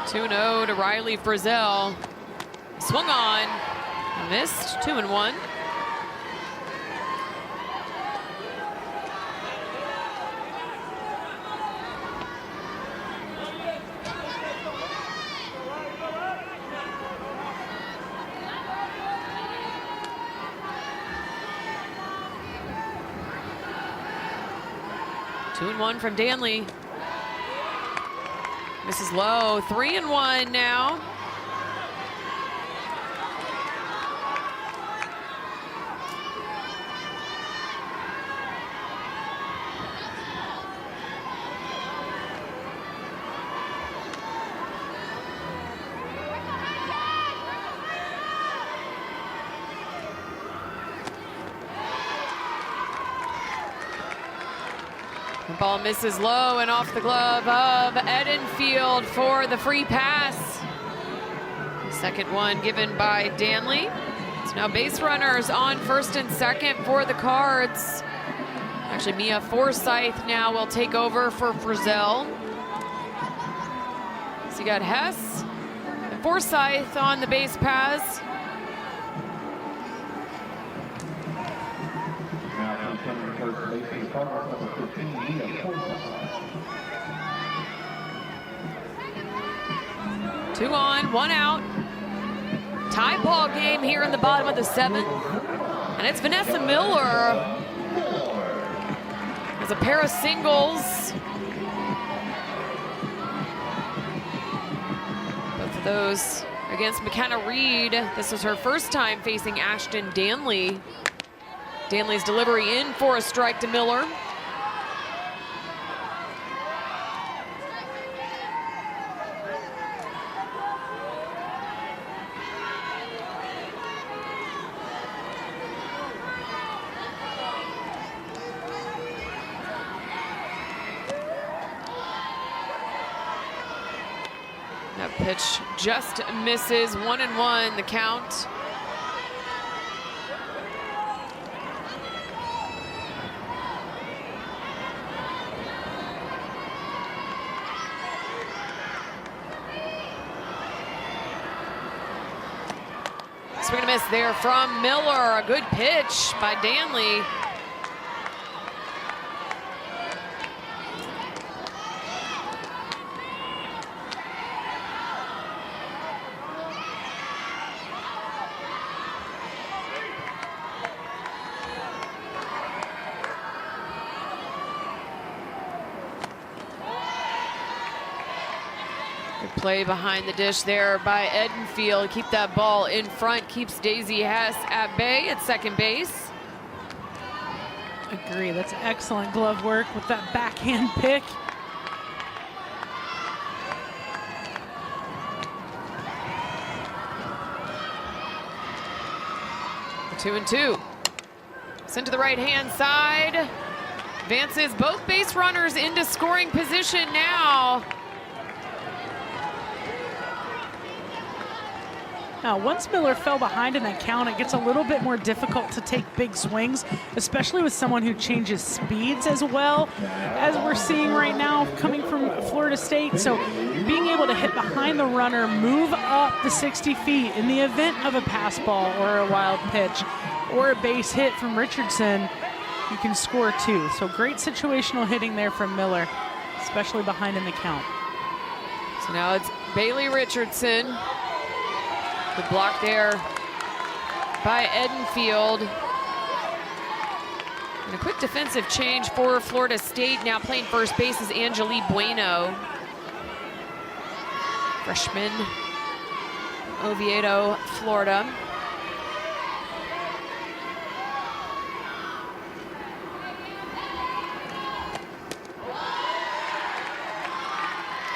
Two-0 to Riley Frizzell. Swung on, missed, 2-1. Two and one from Danley. Misses low, 3-1 now. The ball misses low and off the glove of Edenfield for the free pass. Second one given by Danley. So now base runners on first and second for the Cards. Actually, Mia Forsyth now will take over for Frizzell. So you got Hess and Forsyth on the base pass. Two on, one out. Tie ball game here in the bottom of the seventh. And it's Vanessa Miller as a pair of singles. Both of those against McKenna Reed. This was her first time facing Ashton Danley. Danley's delivery in for a strike to Miller. That pitch just misses, 1-1 the count. Swing and a miss there from Miller. A good pitch by Danley. Play behind the dish there by Edenfield. Keep that ball in front. Keeps Daisy Hess at bay at second base. Agree. That's excellent glove work with that backhand pick. The 2-2. Sent to the right-hand side. Advances both base runners into scoring position now. Now, once Miller fell behind in that count, it gets a little bit more difficult to take big swings, especially with someone who changes speeds as well, as we're seeing right now coming from Florida State. So being able to hit behind the runner, move up the 60 feet in the event of a pass ball or a wild pitch or a base hit from Richardson, you can score too. So great situational hitting there from Miller, especially behind in the count. So now it's Bailey Richardson. The block there by Edenfield. And a quick defensive change for Florida State. Now playing first base is Angeli Bueno. Freshman, Oviedo, Florida.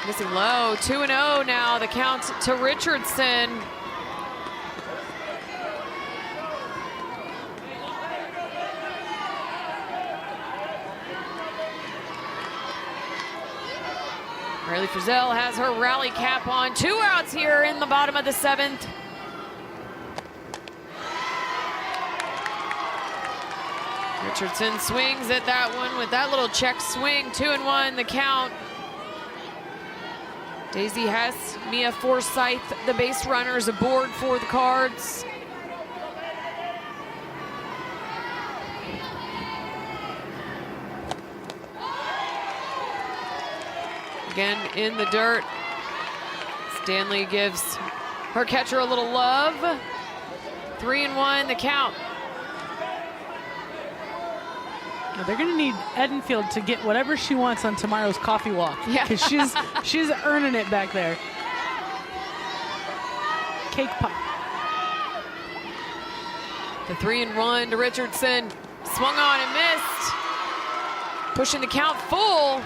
Missing low, 2-0 now, the count to Richardson. Riley Frizzell has her rally cap on. 2 outs here in the bottom of the 7th. Richardson swings at that one with that little check swing. 2-1 the count. Daisy Hess, Mia Forsyth, the base runners aboard for the Cards. Again in the dirt. Stanley gives her catcher a little love. 3-1 the count. Now they're gonna need Edenfield to get whatever she wants on tomorrow's coffee walk. Yeah. Because she's earning it back there. Cake pop. The 3-1 to Richardson. Swung on and missed. Pushing the count full.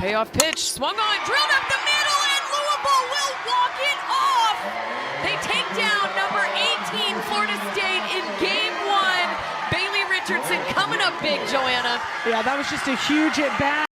Payoff pitch, swung on, drilled up the middle, and Louisville will walk it off. They take down number 18, Florida State, in game 1. Bailey Richardson coming up big, Joanna. Yeah, that was just a huge at bat.